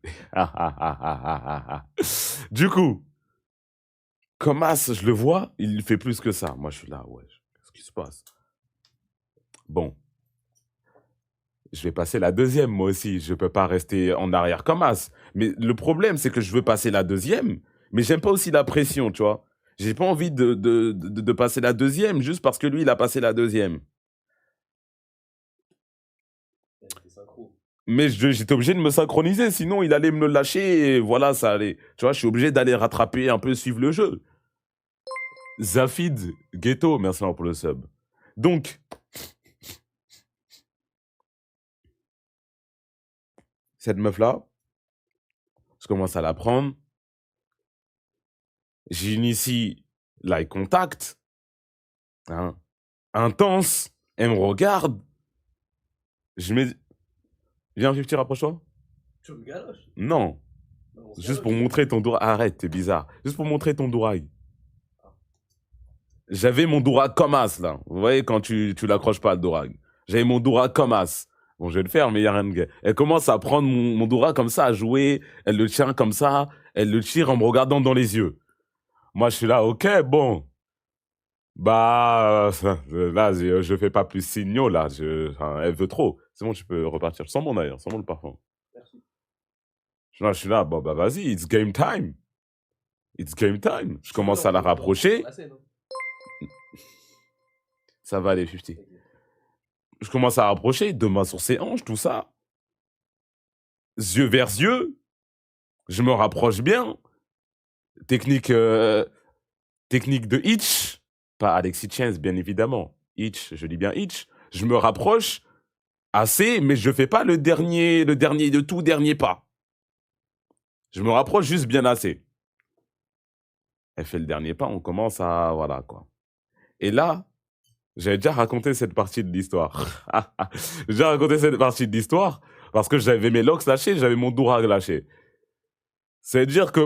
S1: Du coup, Comas, je le vois, il fait plus que ça. Moi, je suis là, ouais, qu'est-ce qui se passe? Bon. Je vais passer la deuxième, moi aussi. Je peux pas rester en arrière Comas. Mais le problème, c'est que je veux passer la deuxième, mais j'aime pas aussi la pression, tu vois. J'ai pas envie de passer la deuxième juste parce que lui, il a passé la deuxième. Mais j'étais obligé de me synchroniser, sinon il allait me le lâcher et voilà, ça allait. Tu vois, je suis obligé d'aller rattraper un peu, suivre le jeu. Zafid Ghetto, merci pour le sub. Donc, cette meuf-là, je commence à la prendre. J'initie l'eye contact. Hein, intense. Elle me regarde. Je me dis... Viens, 50, rapproche-toi.
S4: Tu me galoches?
S1: Non. Juste pour montrer ton douraï. Arrête, t'es bizarre. Juste pour montrer ton douraï. J'avais mon douraï comme as, là. Vous voyez, quand tu l'accroches pas, le douraï. J'avais mon douraï comme as. Bon, je vais le faire, mais il n'y a rien de gay. Elle commence à prendre mon douraï comme ça, à jouer. Elle le tient comme ça. Elle le tire en me regardant dans les yeux. Moi, je suis là, ok, bon. Bah, là, je fais pas plus signaux, là. Elle veut trop. C'est bon, tu peux repartir. Sans bon, d'ailleurs, sans bon le parfum.
S4: Merci.
S1: Je suis là, bon, bah, vas-y, it's game time. It's game time. Je commence à la rapprocher. Ça va aller, 50. Je commence à rapprocher, deux mains sur ses hanches, tout ça. Yeux vers yeux. Je me rapproche bien. Technique de Hitch. Pas Alexis Chance, bien évidemment. Hitch, je dis bien Hitch. Je me rapproche assez, mais je fais pas le tout dernier pas. Je me rapproche juste bien assez. Elle fait le dernier pas, on commence à... Voilà, quoi. Et là, j'avais déjà raconté cette partie de l'histoire. J'ai déjà raconté cette partie de l'histoire parce que j'avais mes locks lâchés, j'avais mon dourag lâché. C'est-à-dire que,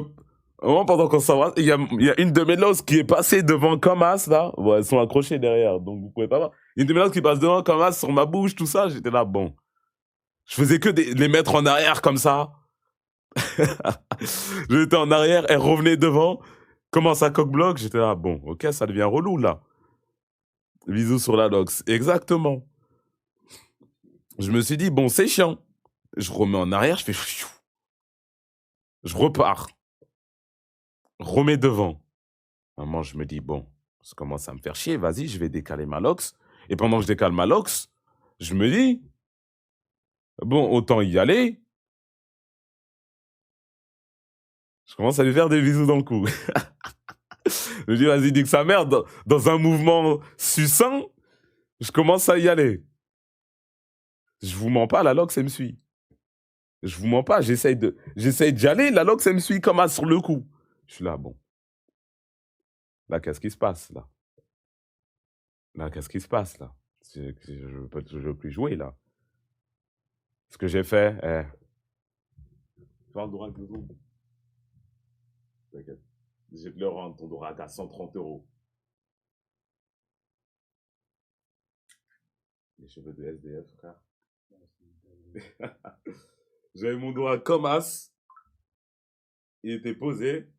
S1: au moment pendant qu'on s'embrasse, il y a une de mes locks qui est passée devant Comas, là. Bon, elles sont accrochées derrière, donc vous pouvez pas voir. Il y a une de mes locks qui passe devant Comas sur ma bouche, tout ça. J'étais là, bon. Je faisais que les mettre en arrière comme ça. J'étais en arrière, elle revenait devant. Commence à coq-bloc, j'étais là, bon, ok, ça devient relou, là. Bisous sur la Lox. Exactement. Je me suis dit, bon, c'est chiant. Je remets en arrière, je fais... Je repars. Remets devant. Maman, je me dis, bon, ça commence à me faire chier, vas-y, je vais décaler ma Lox. Et pendant que je décale ma Lox, je me dis, bon, autant y aller. Je commence à lui faire des bisous dans le cou. Je me dis, vas-y, dis que sa mère, dans un mouvement succinct, je commence à y aller. Je vous mens pas, la Lox, elle me suit. Je vous mens pas, j'essaye d'y aller, la Lox, elle me suit comme sur le coup. Je suis là, bon. Là, qu'est-ce qui se passe, là? Là, qu'est-ce qui se passe, là? Je veux plus jouer, là. Ce que j'ai fait, Faire le Dourac de vous. T'inquiète. Je vais te le rendre, ton Dourac, à 130 €. Les cheveux de SDF, frère. J'avais mon Dourac comme as. Il était posé.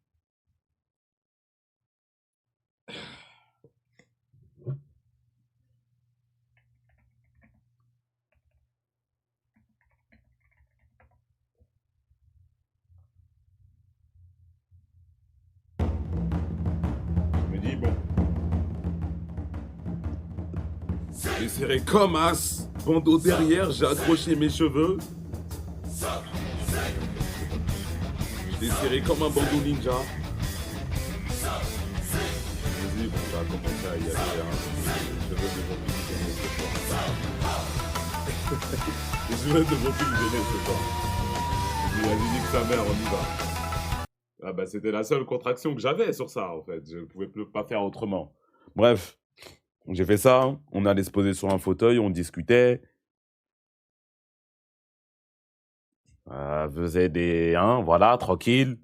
S1: Je me dis, bon. J'ai serré comme as. Bandeau derrière, j'ai accroché mes cheveux. Je l'ai serré comme un bandeau ninja. Vas-y, bon, on va commencer à y aller. Je veux de vampires qui viennent ce soir. Je veux de vampires qui viennent ce soir. Il a dit que sa mère, on y va. Ah bah c'était la seule contraction que j'avais sur ça, en fait. Je ne pouvais pas faire autrement. Bref. J'ai fait ça, hein. On allait se poser sur un fauteuil, on discutait. Faisait des... Hein, voilà, tranquille.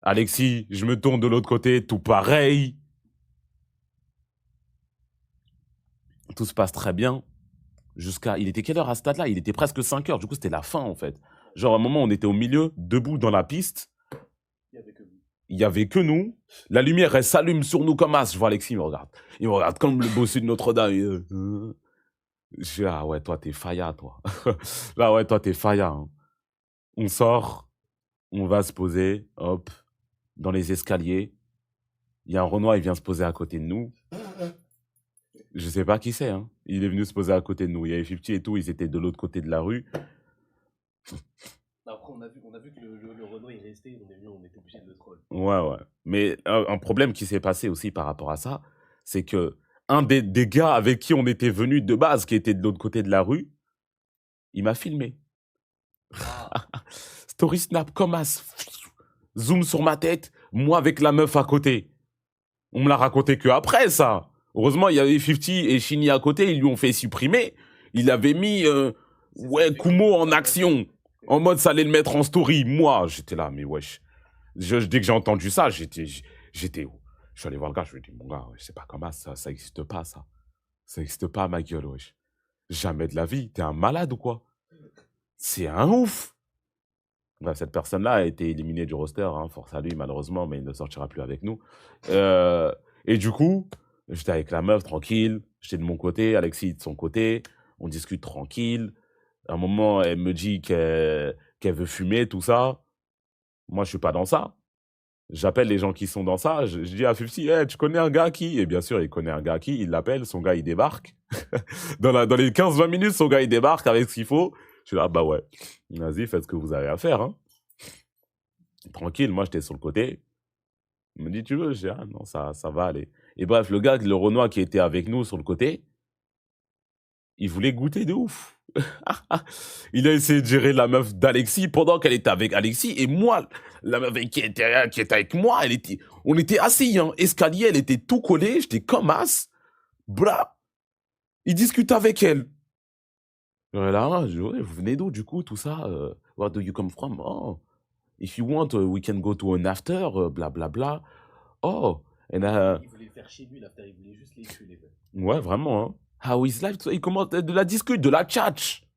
S1: Alexis, je me tourne de l'autre côté, tout pareil. Tout se passe très bien. Jusqu'à... Il était quelle heure à ce stade-là? Il était presque 5 heures. Du coup, c'était la fin, en fait. Genre, à un moment, on était au milieu, debout dans la piste. Il n'y avait que nous. La lumière, elle s'allume sur nous comme as. Je vois Alexis, il me regarde. Il me regarde comme le bossu de Notre-Dame. Je dis, ah ouais, toi, t'es faya, toi. Là, ouais, toi, t'es faya. Hein. On sort, on va se poser, hop, dans les escaliers. Il y a un Renoir, il vient se poser à côté de nous. Je sais pas qui c'est, hein. Il est venu se poser à côté de nous. Il y avait 50 et tout, ils étaient de l'autre côté de la rue.
S4: Après, on a vu que le Renault est resté, on était obligé de le troll.
S1: Ouais. Mais un problème qui s'est passé aussi par rapport à ça, c'est que un des gars avec qui on était venu de base, qui était de l'autre côté de la rue, il m'a filmé. Story snap comme as. Zoom sur ma tête, moi avec la meuf à côté. On me l'a raconté que après ça. Heureusement, il y avait 50 et Chini à côté, ils lui ont fait supprimer. Il avait mis Kumo en action. En mode, ça allait le mettre en story. Moi, j'étais là, mais wesh. Dès que j'ai entendu ça, j'étais où? Je suis allé voir le gars, je lui ai dit, mon gars, c'est pas comme ça n'existe pas, ça. Ça n'existe pas, ma gueule, wesh. Jamais de la vie. T'es un malade ou quoi? C'est un ouf. Bref, cette personne-là a été éliminée du roster, hein, force à lui, malheureusement, mais il ne sortira plus avec nous. Et du coup, j'étais avec la meuf, tranquille. J'étais de mon côté, Alexis de son côté. On discute tranquille. À un moment, elle me dit qu'elle veut fumer, tout ça. Moi, je suis pas dans ça. J'appelle les gens qui sont dans ça. Je dis à 50, hey, tu connais un gars qui... Et bien sûr, il connaît un gars qui. Il l'appelle, son gars, il débarque. Dans les 15-20 minutes, son gars, il débarque avec ce qu'il faut. Je suis là, bah ouais. Vas-y, faites ce que vous avez à faire. Hein. Tranquille, moi, j'étais sur le côté. Il me dit, tu veux? Je dis, ah non, ça va aller. Et bref, le gars, le Renoir qui était avec nous sur le côté, il voulait goûter de ouf. Il a essayé de gérer la meuf d'Alexis pendant qu'elle était avec Alexis. Et moi, la meuf qui était avec moi, on était assis, hein, escalier, elle était tout collée, j'étais comme as. Blah. Il discute avec elle. Là, je dis, ouais, vous venez d'où du coup, tout ça? Where do you come from? Oh, if you want, we can go to an after, blablabla. Bla, bla. Oh, and
S4: il voulait le faire chez lui, l'after, il voulait juste les tuer, les mecs.
S1: Ouais, vraiment, hein. How is life? Il commence de la discute, de la tchatch.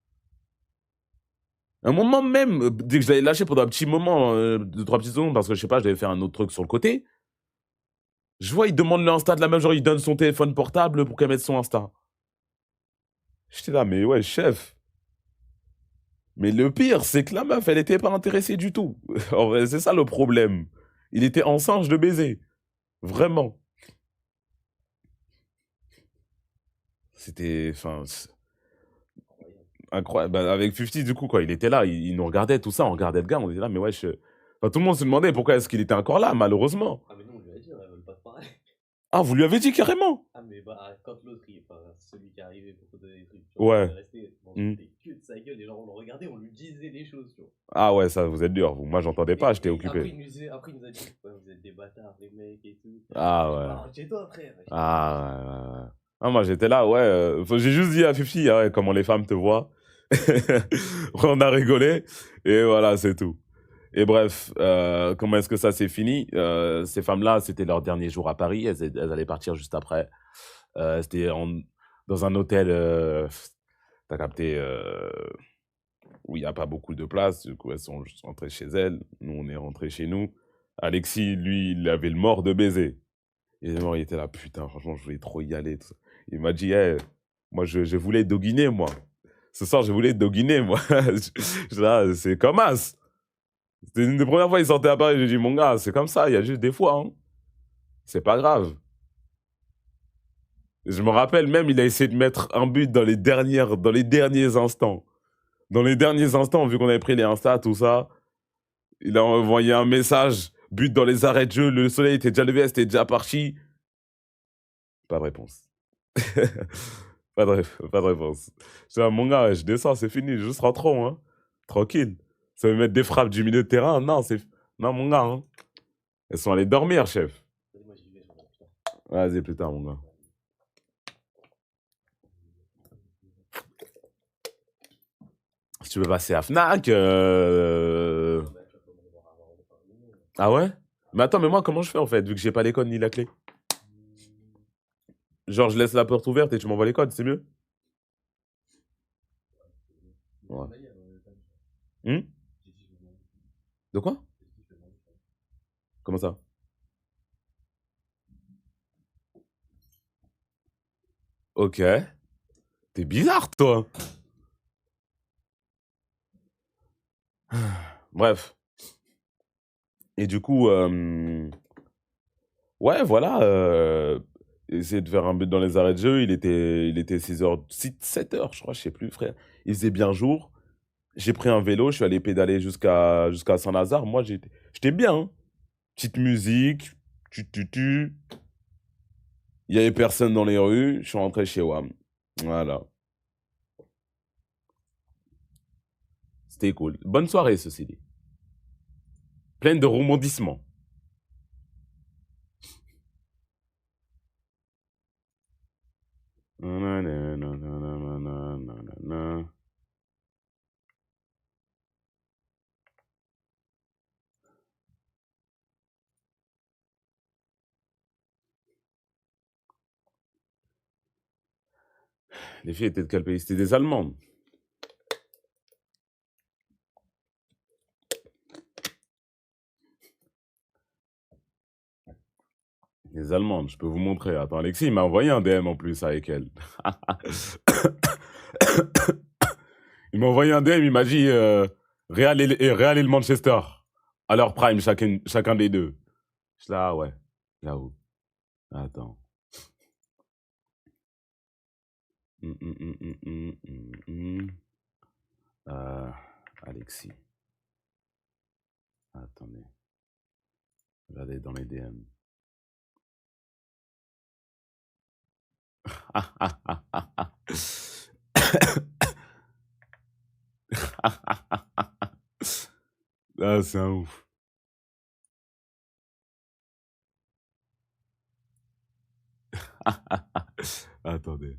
S1: Un moment même, dès que je l'avais lâché pendant un petit moment, 2-3 petites secondes, parce que je sais pas, je devais faire un autre truc sur le côté. Je vois, il demande l'Insta de la même, genre il donne son téléphone portable pour qu'elle mette son Insta. J'étais là, mais ouais, chef. Mais le pire, c'est que la meuf, elle était pas intéressée du tout. En vrai, c'est ça le problème. Il était en singe de baiser. Vraiment. C'était... Enfin... Incroyable. Bah, avec 50, du coup, quoi, il était là, il nous regardait, tout ça, on regardait le gars, on était là, mais ouais, enfin, tout le monde se demandait pourquoi est-ce qu'il était encore là, malheureusement.
S4: Ah, mais non, on lui a dit, on veut pas pareil.
S1: Ah, vous lui avez dit carrément?
S4: Ah, mais bah, quand l'autre, celui qui est arrivé pour donner des trucs,
S1: ouais.
S4: Il restait dans le cul de sa gueule, les gens on le regardait, on lui disait des choses, tu vois.
S1: Ah ouais, ça, vous êtes dur, vous. Moi, j'entendais pas, j'étais occupé.
S4: Après, il nous a dit, ouais, vous êtes des bâtards, les mecs et tout.
S1: Ah ouais.
S4: Bah, chez toi, frère.
S1: Ah ouais. Ah, moi, j'étais là, ouais. J'ai juste dit à Fifi, ouais, comment les femmes te voient. On a rigolé, et voilà, c'est tout. Et bref, comment est-ce que ça s'est fini? Ces femmes-là, c'était leur dernier jour à Paris, elles allaient partir juste après. C'était dans un hôtel, t'as capté, où il n'y a pas beaucoup de place, du coup elles sont juste rentrées chez elles, nous on est rentrés chez nous. Alexis, lui, il avait le mort de baiser. Et il était là, putain, franchement, je voulais trop y aller. Tout ça. Il m'a dit, hey, moi je voulais doguiner, moi. Ce soir, je voulais doguiner, moi. Là, c'est comme as. C'était une des premières fois qu'il sortait à Paris. J'ai dit, mon gars, c'est comme ça, il y a juste des fois. Hein. C'est pas grave. Je me rappelle même, il a essayé de mettre un but dans les derniers instants. Dans les derniers instants, vu qu'on avait pris les Insta, tout ça, il a envoyé un message, but dans les arrêts de jeu, le soleil était déjà levé, c'était déjà parti. Pas de réponse. Pas de réponse. Je dis, ah, mon gars, je descends, c'est fini, juste rentrons, hein. Tranquille. Ça veut mettre des frappes du milieu de terrain? Non, non, mon gars, hein. Elles sont allées dormir, chef. Vas-y, plus tard, mon gars. Si tu veux passer à Fnac. Ah ouais? Mais attends, mais moi, comment je fais en fait, vu que j'ai pas les codes ni la clé? Genre, je laisse la porte ouverte et tu m'envoies les codes, c'est mieux? Ouais. Hmm? De quoi? Comment ça? Ok. T'es bizarre, toi. Bref. Et du coup, ouais, voilà. Essayer de faire un but dans les arrêts de jeu. Il était 6h, 7h, je crois, je sais plus, frère. Il faisait bien jour. J'ai pris un vélo, je suis allé pédaler jusqu'à Saint-Lazare. Moi, j'étais bien, hein. Petite musique, tu. Il y avait personne dans les rues. Je suis rentré chez WAM. Voilà. C'était cool. Bonne soirée, ceci dit. Pleine de rebondissements. Les filles étaient de quel pays? C'était des Allemandes. Les Allemandes, je peux vous montrer. Attends, Alexis, il m'a envoyé un DM en plus avec elle. Il m'a envoyé un DM, il m'a dit Real et le Manchester. À leur prime, chacun des deux. Je suis là, ah ouais, j'avoue. Attends. Alexis. Attendez. Regardez dans les DM. Ah, c'est un ouf. Attendez.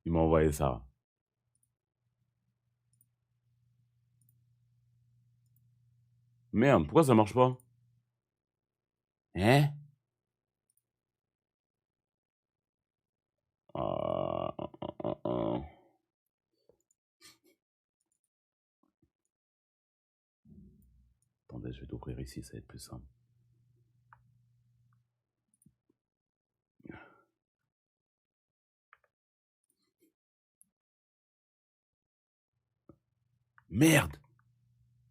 S1: Il m'a envoyé ça. Merde, pourquoi ça marche pas? Hein? Attendez, je vais t'ouvrir ici, ça va être plus simple. Merde!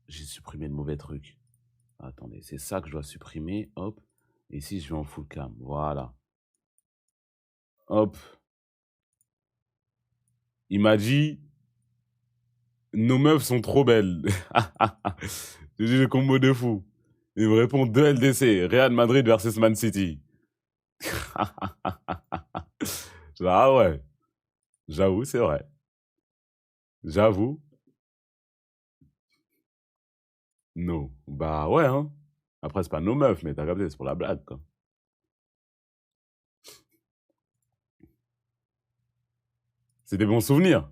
S1: J'ai supprimé le mauvais truc. Attendez, c'est ça que je dois supprimer. Hop. Et ici, je vais en full cam. Voilà. Hop. Il m'a dit nos meufs sont trop belles. J'ai dit le combo de fou. Il me répond 2 LDC. Real Madrid versus Man City. Je dis, ah ouais. J'avoue, c'est vrai. J'avoue. Non. Bah ouais, hein. Après, c'est pas nos meufs, mais t'as capté, c'est pour la blague, quoi. C'est des bons souvenirs.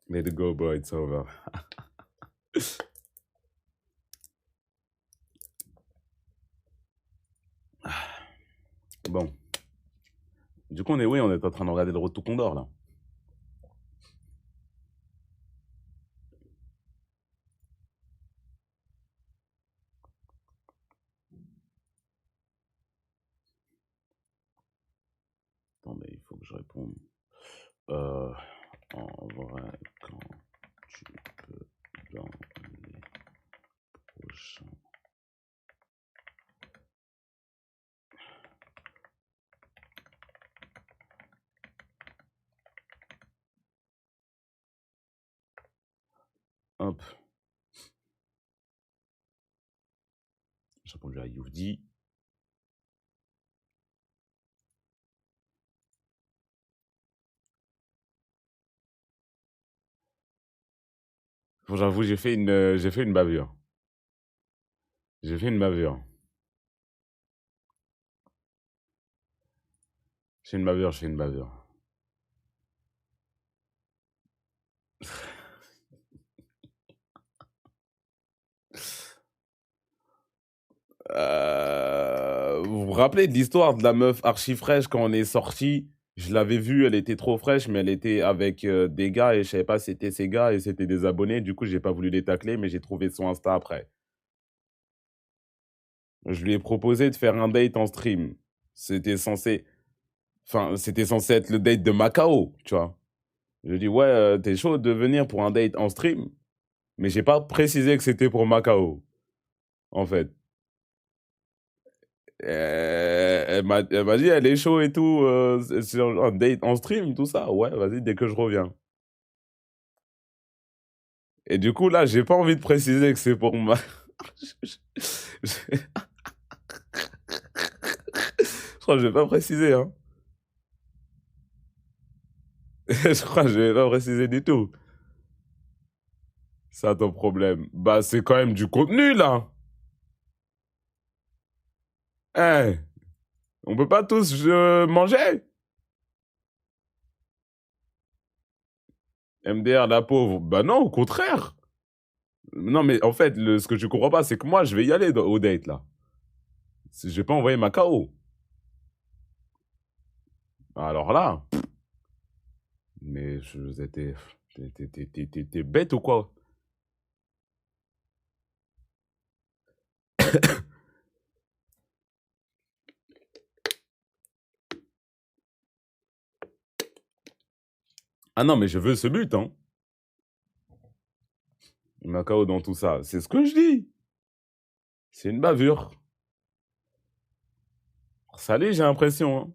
S1: Let it go, boy, it's over. Bon. Du coup, on est en train de regarder le Retour Condor, là. Attendez, il faut que je réponde. En vrai, quand tu peux dans les prochains. Hop. J'ai répondu à Youvdi. Bon, j'avoue, j'ai fait une bavure. J'ai fait une bavure. J'ai une bavure, j'ai une bavure. Vous vous rappelez de l'histoire de la meuf archi fraîche quand on est sorti? Je l'avais vue, elle était trop fraîche, mais elle était avec des gars et je savais pas si c'était ces gars et c'était des abonnés. Du coup, j'ai pas voulu les tacler, mais j'ai trouvé son Insta après. Je lui ai proposé de faire un date en stream. C'était censé, c'était censé être le date de Macao, tu vois. Je lui ai dit, ouais, t'es chaud de venir pour un date en stream, mais j'ai pas précisé que c'était pour Macao, en fait. Elle m'a dit, elle est chaud et tout, sur un date en stream, tout ça. Ouais, vas-y, dès que je reviens. Et du coup, là, j'ai pas envie de préciser que c'est pour ma... Je crois que je vais pas préciser, hein. Je crois que je vais pas préciser du tout. Ça, ton problème. Bah, c'est quand même du contenu, là. Hein, on peut pas tous manger. MDR, la pauvre. Bah non, au contraire. Non, mais en fait, ce que je comprends pas, c'est que moi, je vais y aller au date, là. Je vais pas envoyer ma KO. Alors là, mais t'es bête ou quoi? Ah non, mais je veux ce but, hein. Ma KO dans tout ça. C'est ce que je dis. C'est une bavure. Salé, j'ai l'impression, hein.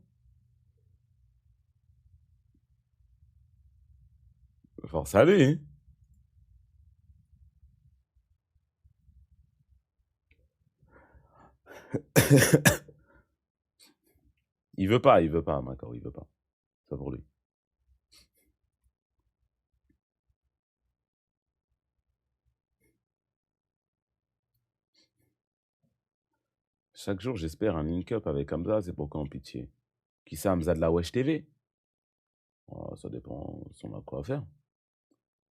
S1: Force aller, hein. Il veut pas, Macao, il veut pas. Ça pour lui. Chaque jour, j'espère un link-up avec Hamza, c'est pourquoi en pitié. Qui c'est Hamza de la Wesh TV? Oh, ça dépend si on a quoi à faire.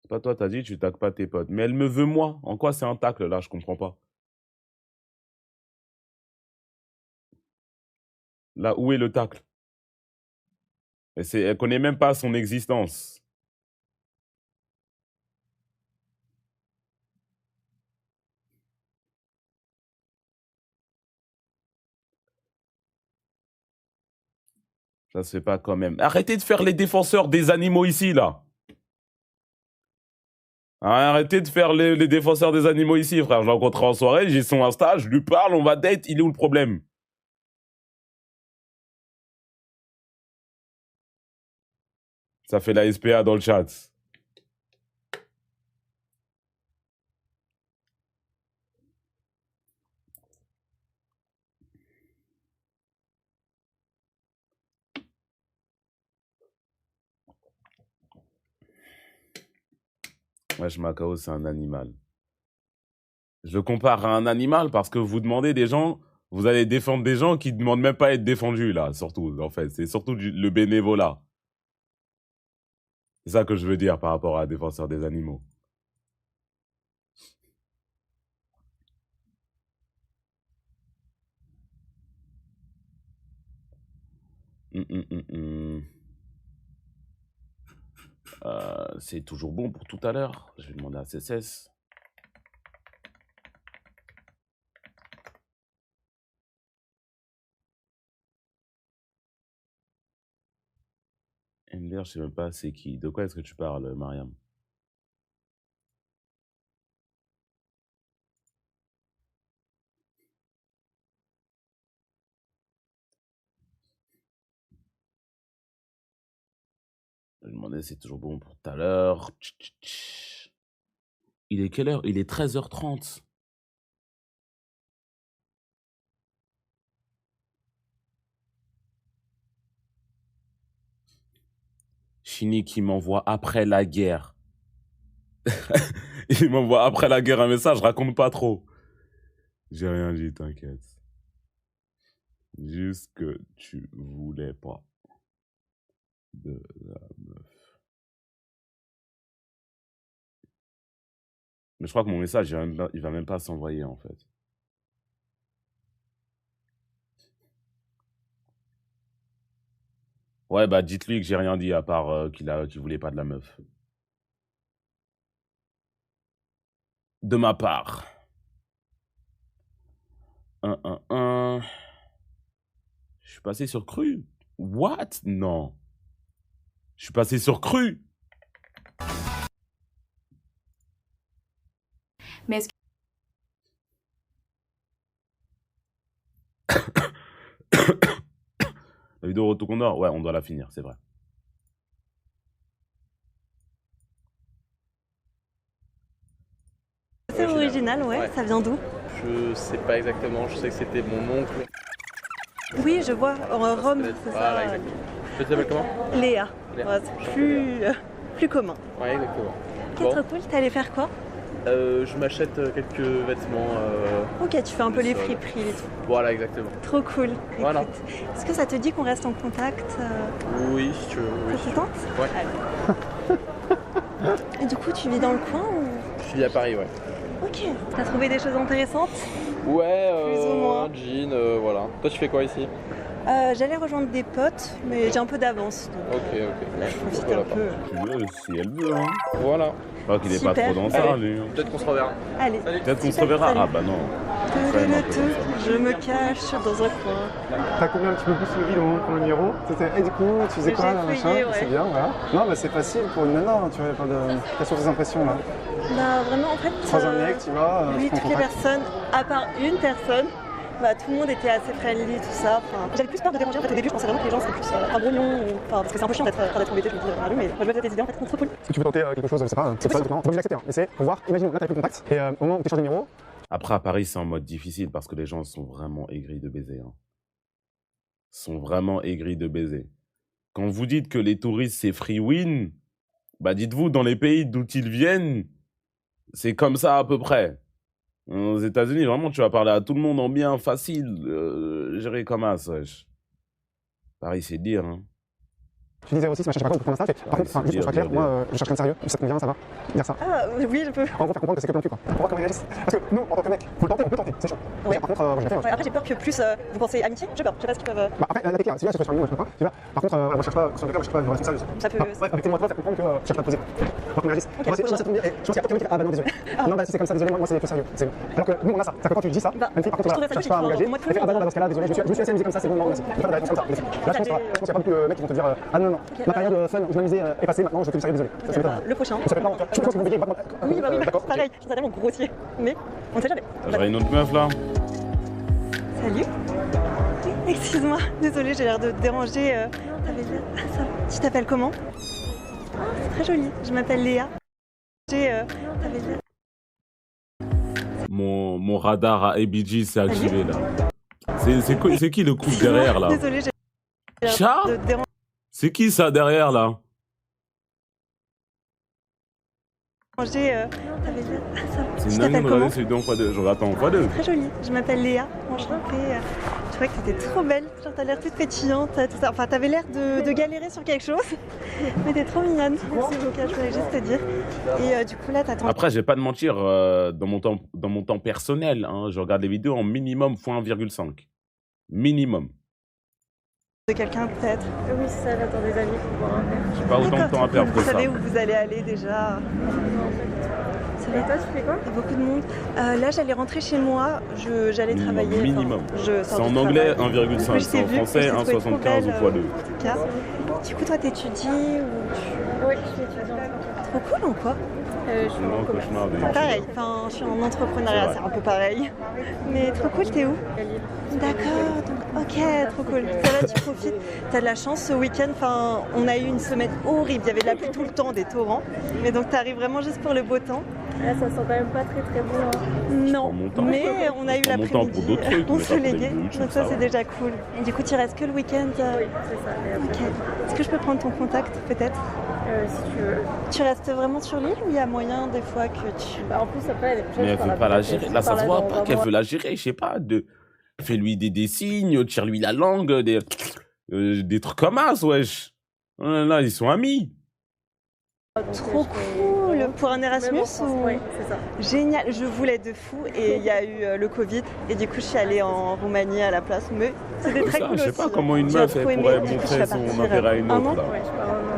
S1: C'est pas toi, t'as dit, tu tacles pas tes potes. Mais elle me veut moi. En quoi c'est un tacle là? Je comprends pas. Là, où est le tacle? Elle connaît même pas son existence. Ça se fait pas quand même. Arrêtez de faire les défenseurs des animaux ici, là. Arrêtez de faire les défenseurs des animaux ici, frère. Je l'ai rencontré en soirée, j'ai son Insta, je lui parle, on va date, il est où le problème? Ça fait la SPA dans le chat. Wesh, Macao, c'est un animal. Je le compare à un animal parce que vous demandez des gens, vous allez défendre des gens qui ne demandent même pas à être défendus, là, surtout, en fait. C'est surtout le bénévolat. C'est ça que je veux dire par rapport à défenseur des animaux. C'est toujours bon pour tout à l'heure. Je vais demander à CSS. MDR, je sais même pas c'est qui. De quoi est-ce que tu parles, Mariam? Je vais demander c'est toujours bon pour tout à l'heure. Il est quelle heure? Il est 13h30. Chini qui m'envoie après la guerre. Il m'envoie après la guerre un message, raconte pas trop. J'ai rien dit, t'inquiète. Juste que tu voulais pas de la meuf. Mais je crois que mon message, il va même pas s'envoyer en fait. Ouais, bah dites-lui que j'ai rien dit à part qu'il voulait pas de la meuf. De ma part. 1. Je suis passé sur Cru. What? Non. Je suis passé sur Cru.
S10: Mais est-ce que...
S1: La vidéo Retour Condor, ouais, on doit la finir, c'est vrai.
S3: C'est original, ouais. Ça vient d'où?
S11: Je sais pas exactement, je sais que c'était mon oncle.
S3: Oui, je vois, en Rome, c'est
S11: Voilà,
S3: ça.
S11: exactement. Tu t'appelles comment?
S3: Léa.
S11: Léa.
S3: Ouais, c'est plus commun.
S11: Ouais, exactement.
S3: Ok, trop cool. T'es allé faire quoi?
S11: Je m'achète quelques vêtements.
S3: Ok, tu fais un peu les
S11: sol.
S3: friperies et tout.
S11: Voilà, exactement.
S3: Trop cool.
S11: Voilà.
S3: Écoute, est-ce que ça te dit qu'on reste en contact?
S11: Oui, si tu veux. Oui.
S3: Ça te tente?
S11: Ouais.
S3: Allez. Et du coup, tu vis dans le coin ou?
S11: Je vis à Paris, ouais.
S3: Ok. T'as trouvé des choses intéressantes?
S11: Ouais,
S3: Plus ou moins.
S11: un jean, voilà. Toi, tu fais quoi ici?
S3: J'allais rejoindre des potes, mais j'ai un peu d'avance. Donc
S11: Ok.
S3: je profite un peu.
S1: Tu veux, si elle veut, hein.
S11: Voilà.
S1: Je crois qu'il est pas
S3: Super.
S1: trop dans ça,
S11: Allez,
S1: lui. hein.
S11: peut-être qu'on se reverra.
S3: Allez.
S1: Peut-être qu'on se
S3: Super,
S1: reverra.
S3: salut.
S1: Ah bah non.
S3: Je me cache dans un coin.
S2: T'as combien un petit peu plus suivi dans le numéro? C'était, du coup, tu faisais quoi là,
S3: J'ai
S2: machin?
S3: fouillé, ouais.
S2: C'est bien, voilà. Non, bah c'est facile pour une nana, tu vois, pas de. Quelles sont tes impressions là?
S3: Bah vraiment en fait.
S2: Troisième mec, tu vois.
S3: Oui,
S2: je prends
S3: toutes les
S2: contact.
S3: personnes, à part une personne, bah, tout le monde était assez friendly, tout ça. Enfin, j'avais plus peur de déranger en fait au début, je pensais vraiment que les gens seraient plus un brouillon, enfin parce que c'est un peu chiant d'être embêté, je me dis, mais je vois tes idées en fait, c'est trop cool.
S2: Est-ce que tu veux tenter quelque chose, je sais pas, c'est pas exactement. Faut l'accepter, hein. Mais c'est pour voir, imaginons, là t'as plus de contact, et au moment où tu changes de numéro.
S1: Après, à Paris, c'est en mode difficile parce que les gens sont vraiment aigris de baiser. Hein. Sont vraiment aigris de baiser. Quand vous dites que les touristes, c'est free win, bah dites-vous, dans les pays d'où ils viennent, c'est comme ça à peu près. Aux États-Unis, vraiment, tu vas parler à tout le monde en bien, facile, géré comme as, wesh. Paris, c'est dire, hein.
S2: Tu disais aussi, machin, je sais pas quoi, pour prendre un staff. Par contre, juste pour que ce soit clair, moi je cherche quelqu'un de sérieux, ça te convient, ça va? Dire ça.
S3: Ah oui, je peux.
S2: En gros, faire comprendre que c'est que plan cul quoi. Pour voir comment ils réagissent. Parce que nous, en tant que mec, faut le tenter, on peut tenter, c'est chaud.
S3: Ouais.
S2: Par contre, je l'ai fait.
S3: Ouais, après j'ai peur que plus vous pensez amitié, j'ai peur, je sais pas ce qu'ils peuvent.
S2: Bah après, là t'es clair, c'est bien, je sur une ligne, moi je peux pas. Tu vois. Par contre, moi je cherche pas, sur le cas, moi je cherche pas de relation sérieuse.
S3: Ça peut.
S2: Ouais, avec tes mots à toi, faire comprendre que je cherche pas à te poser. Voir comment ils réagissent.
S3: Ok,
S2: Moi, c'est, ça tombe bien. Et je pense qu'il y a quelqu'un qui dit, ah bah non, désolé. Non, bah si c'est comme ça, désolé, moi c'est plus sérieux. C'est bon. Alors que nous on a ça. C'est-à-dire que quand tu dis ça, même si par contre,
S3: je
S2: voilà,
S3: trouverais ça
S2: cherche pas à
S3: logique,
S2: m'engager.
S3: moi,
S2: Elle fait, ah bah non, dans ce cas-là, désolé, je me suis assez amusé comme ça, c'est bon, non, merci. Il y a pas de réponse comme ça. Là, je pense qu'il y a pas beaucoup de mecs qui vont te dire, ah non, non, ma période fun où je m'amusais est passée, maintenant je suis plus sérieux, désolé. Ça m'étonne.
S3: Le prochain.
S2: Ça fait pas, je pense que vous voyez vraiment.
S3: Oui, bah oui,
S2: D'accord.
S3: pareil, je trouve ça tellement grossier. Mais on sait jamais.
S1: J'aurais une autre meuf là.
S3: Salut. Oui, excuse-moi, désolée, j'ai l'air de te déranger. T'avais l'air. Ça va. Tu t'appelles comment? Ah, c'est très joli. Je m'appelle Léa. T'avais l'air.
S1: Mon radar à ABG s'est activé là. C'est qui le couple derrière là?
S3: Désolée, j'ai l'air
S1: Chat?
S3: de te déranger.
S1: C'est qui ça derrière là?
S3: T'avais l'air. Ça va.
S1: C'est
S3: Tu
S1: une dingue
S3: t'appelles
S1: de
S3: comment?
S1: regarder ces vidéos en x2. Je regarde en x2.
S3: Très jolie. Je m'appelle Léa. Enchantée. Je trouvais que t'étais trop belle. Genre t'as l'air toute pétillante, tout ça. Enfin t'avais l'air de galérer sur quelque chose. Mais t'es trop mignonne. Merci beaucoup. Je voulais juste te dire. Et du coup là t'attends.
S1: Après, je vais pas te mentir, dans mon temps personnel, hein, je regarde les vidéos en minimum x1,5. Minimum.
S3: De quelqu'un peut-être.
S9: Oui, c'est ça, j'attends des amis pour boire un verre.
S1: J'ai pas autant de temps à perdre que
S3: Vous
S1: ça.
S3: savez où vous allez aller déjà?
S9: Et toi, tu fais quoi?
S3: Il y a beaucoup de monde. Là, j'allais rentrer chez moi. J'allais travailler.
S1: Minimum.
S3: Enfin,
S1: C'est en anglais 1,5. C'est en français 1,75 ou x2.
S3: Du coup, toi, t'étudies ou
S9: Oui, je suis étudiante.
S3: Trop cool en quoi?
S9: Je suis en commerce.
S1: Cauchemar de
S3: Pareil, enfin, je suis en entrepreneuriat,
S1: C'est
S3: c'est
S1: vrai.
S3: un peu pareil. Mais trop cool, t'es où?
S9: À Lille.
S3: D'accord, donc ok, trop cool. Ça va, tu profites. T'as de la chance ce week-end, enfin, on a eu une semaine horrible, il y avait de la pluie tout le temps, des torrents. Mais donc t'arrives vraiment juste pour le beau temps.
S9: Là, ça sent quand même pas très très bon. Hein.
S3: Non,
S1: mon temps.
S3: mais on a eu
S1: Je prends mon temps pour
S3: l'après-midi
S1: d'autres trucs, mais pas pour
S3: ensoleillé,
S1: des bouts,
S3: donc
S1: ça
S3: ça
S1: va.
S3: c'est déjà cool. Et du coup, tu restes que le week-end
S9: Oui, c'est ça. Et après,
S3: Ok. Est-ce que je peux prendre ton contact peut-être?
S9: Si tu veux.
S3: Tu restes vraiment sur l'île ou il y a moyen des fois que tu...
S9: Bah, en plus, après, elle est prochaine.
S1: Mais elle veut pas la gérer. Là, ça se voit pas qu'elle veut la gérer. Je sais pas. Fais-lui des signes, tire-lui la langue, des trucs comme ça, wesh. Là, ils sont amis.
S3: Trop cool. Pour un Erasmus ou...
S9: Oui, c'est ça.
S3: Génial. Je voulais de fou et il y a eu le Covid et du coup je suis allée en Roumanie à la place. Mais c'était très cool
S1: Je sais
S3: aussi.
S1: pas comment une
S3: J'ai
S1: meuf
S3: trop
S1: elle
S3: aimé.
S1: pourrait
S3: Du coup, je
S1: montrer
S3: vais
S1: son
S3: partir
S1: intérêt à une
S3: un
S1: autre
S3: an.
S1: là.
S9: Ouais, je sais pas vraiment.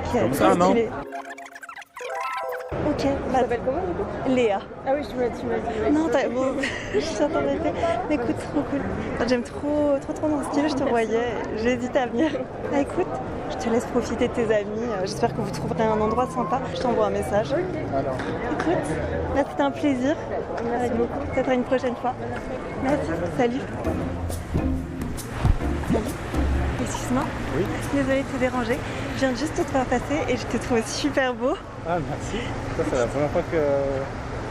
S3: Ok,
S1: Comme
S3: trop
S1: ça, non?
S3: stylé. Ok,
S9: Tu
S3: bah,
S9: t'appelles comment du coup?
S3: Léa.
S9: Ah oui, tu m'as dit. Ouais,
S3: Non,
S9: c'est ça.
S3: bon, je t'entendais pas. Mais écoute, trop cool. J'aime trop ton style, je te voyais. J'hésite à venir. Ah, écoute, je te laisse profiter de tes amis. J'espère que vous trouverez un endroit sympa. Je t'envoie un message. Écoute, là c'était un plaisir.
S9: Merci beaucoup.
S3: Peut-être à une prochaine fois. Merci, salut. Salut. Excuse-moi.
S5: Oui.
S3: Désolée de te déranger. Je viens juste de te faire passer et je te trouve super beau.
S5: Ah, merci. Ça, c'est la première fois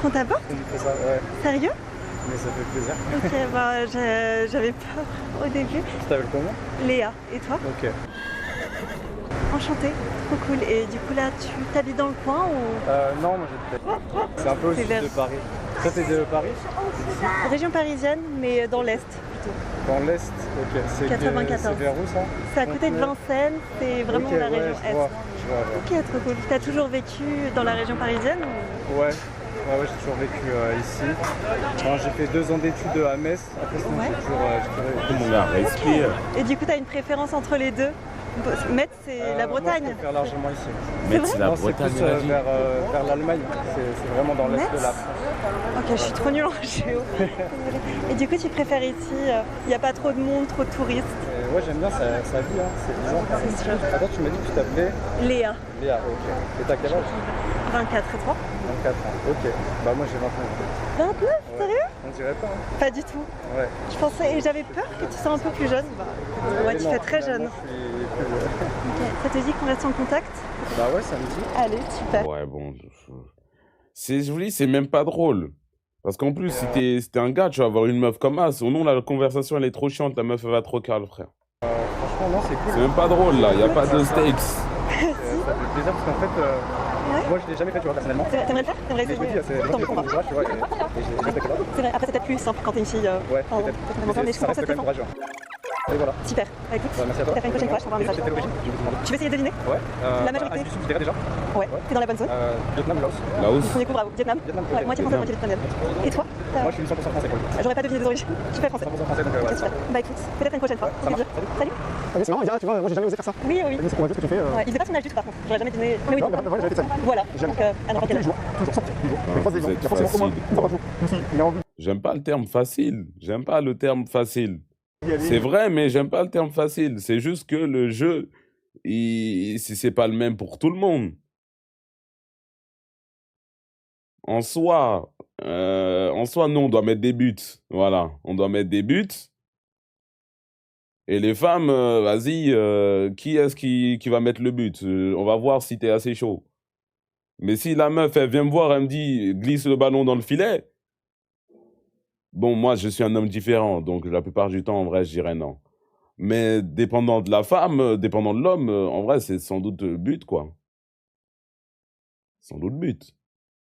S3: Qu'on t'apporte?
S5: qu'on me fait ça. Ouais,
S3: Sérieux?
S5: mais ça fait plaisir.
S3: Ok, bah j'avais peur au début.
S5: Tu t'appelles comment?
S3: Léa, et toi?
S5: Ok.
S3: Enchantée, trop cool. Et du coup là, tu t'habites dans le coin ou...
S5: Non, moi j'habite. C'est un peu au
S3: C'est
S5: sud
S3: vers-
S5: de Paris. Toi, t'es de Paris?
S3: Région parisienne, mais dans l'Est plutôt.
S5: Dans l'Est? Ok. C'est
S3: 94.
S5: C'est vers où ça?
S3: C'est à côté de Vincennes, c'est vraiment
S5: Ok,
S3: la
S5: ouais,
S3: région
S5: je
S3: Est.
S5: vois.
S3: Ok, trop cool. T'as toujours vécu dans la région parisienne ou...
S5: Ouais. Ouais, j'ai toujours vécu ici. Alors, j'ai fait 2 ans d'études à Metz. Après, sinon,
S3: Ouais.
S5: j'ai toujours vécu
S1: Mon gars, respire.
S3: Et du coup, t'as une préférence entre les deux? Metz, c'est la Bretagne.
S5: Moi, je préfère largement ici.
S1: Mais c'est la
S5: Non, c'est
S1: Bretagne,
S5: plus
S1: elle a dit.
S5: vers l'Allemagne. C'est vraiment dans l'est de la France.
S3: Ok, je suis trop nulle en géo. Désolée. Et du coup, tu préfères ici, il n'y a pas trop de monde, trop de touristes?
S5: Ouais, j'aime bien sa vie, hein. C'est bizarre.
S3: C'est sûr.
S5: Attends, tu m'as dit que tu t'appelais
S3: Léa,
S5: Léa, ok. Et t'as quel âge?
S3: 24 et toi?
S5: 24 ans, ok. Bah moi j'ai 29 ans.
S3: 29? Sérieux?
S5: On dirait pas, hein.
S3: Pas du tout.
S5: Ouais.
S3: Je pensais, et j'avais peur que tu sois un peu plus jeune. Ouais, tu
S5: non,
S3: fais très
S5: finalement,
S3: jeune.
S5: Je suis plus jeune.
S3: Ok. Ça te dit qu'on reste en contact?
S5: Bah ouais, ça me dit.
S3: Allez, super.
S1: Ouais, bon. Je vous dis, c'est même pas drôle. Parce qu'en plus, si t'es un gars, tu vas avoir une meuf comme ça. Sinon, la conversation, elle est trop chiante. La meuf, elle va trop calme, frère.
S5: Franchement, non, c'est cool.
S1: C'est même pas drôle, là. Y a pas de stakes.
S5: Ça fait plaisir parce qu'en fait, moi je l'ai jamais fait, tu vois, personnellement.
S3: T'aimerais le faire? T'aimerais
S5: Mais je me dis,
S3: essayer?
S5: c'est les gens qui font déjà, tu vois, et j'ai fait ça.
S3: C'est vrai, après c'est peut-être plus simple quand t'es une fille.
S5: Ouais,
S3: pardon,
S5: peut-être.
S3: vraiment ça, mais je
S5: Ça
S3: comprends
S5: reste
S3: ça
S5: quand même
S3: défend.
S5: courageux. Et voilà.
S3: Super. Bah, écoute,
S5: Bah, merci à toi.
S3: peut-être à une prochaine fois, je t'envoie un
S5: Et
S3: message.
S5: c'était l'origine, je vais vous demander.
S3: Tu veux essayer de deviner?
S5: Ouais.
S3: La majorité.
S5: Tu dirais déjà?
S3: Ouais, t'es dans la bonne zone.
S5: Vietnam ou Laos?
S1: Laos.
S3: Premier coup, bravo. Vietnam.
S5: Vietnam,
S3: Ouais,
S5: ok.
S3: moitié français, moitié vietnamienne. Et toi?
S5: Moi je suis 100% français, quoi.
S3: J'aurais pas deviné des origines. Tu fais français.
S5: 100% français, donc
S3: Ok,
S5: ouais.
S3: super. Bah écoute, peut-être à une prochaine fois.
S5: Ça marche.
S3: Salut.
S2: Ah oui, c'est marrant, tu vois, moi j'ai jamais osé faire ça.
S3: Oui, oui.
S2: On a vu ce que tu fais.
S3: Ouais, il faisait pas son âge du tout par contre. J'aurais jamais deviné. Mais oui.
S2: Non, mais voilà, j'avais fait ça.
S3: Voilà.
S2: Jamais.
S3: Donc à n'importe quel âge.
S2: Toujours, sans toujours. Mais croise des gens,
S1: Vous
S2: il y a
S1: êtes
S2: forcément au moins
S1: facile.
S2: une fois par jour. Il a envie.
S1: J'aime pas le terme facile. J'aime pas le terme facile. C'est vrai, mais j'aime pas le terme facile. C'est juste que le jeu, c'est pas le même pour tout le monde. En soi, nous, on doit mettre des buts. Voilà, on doit mettre des buts. Et les femmes, vas-y, qui est-ce qui va mettre le but? On va voir si t'es assez chaud. Mais si la meuf, elle vient me voir, elle me dit, glisse le ballon dans le filet. Bon, moi, je suis un homme différent, donc la plupart du temps, en vrai, je dirais non. Mais dépendant de la femme, dépendant de l'homme, en vrai, c'est sans doute but, quoi. Sans doute but.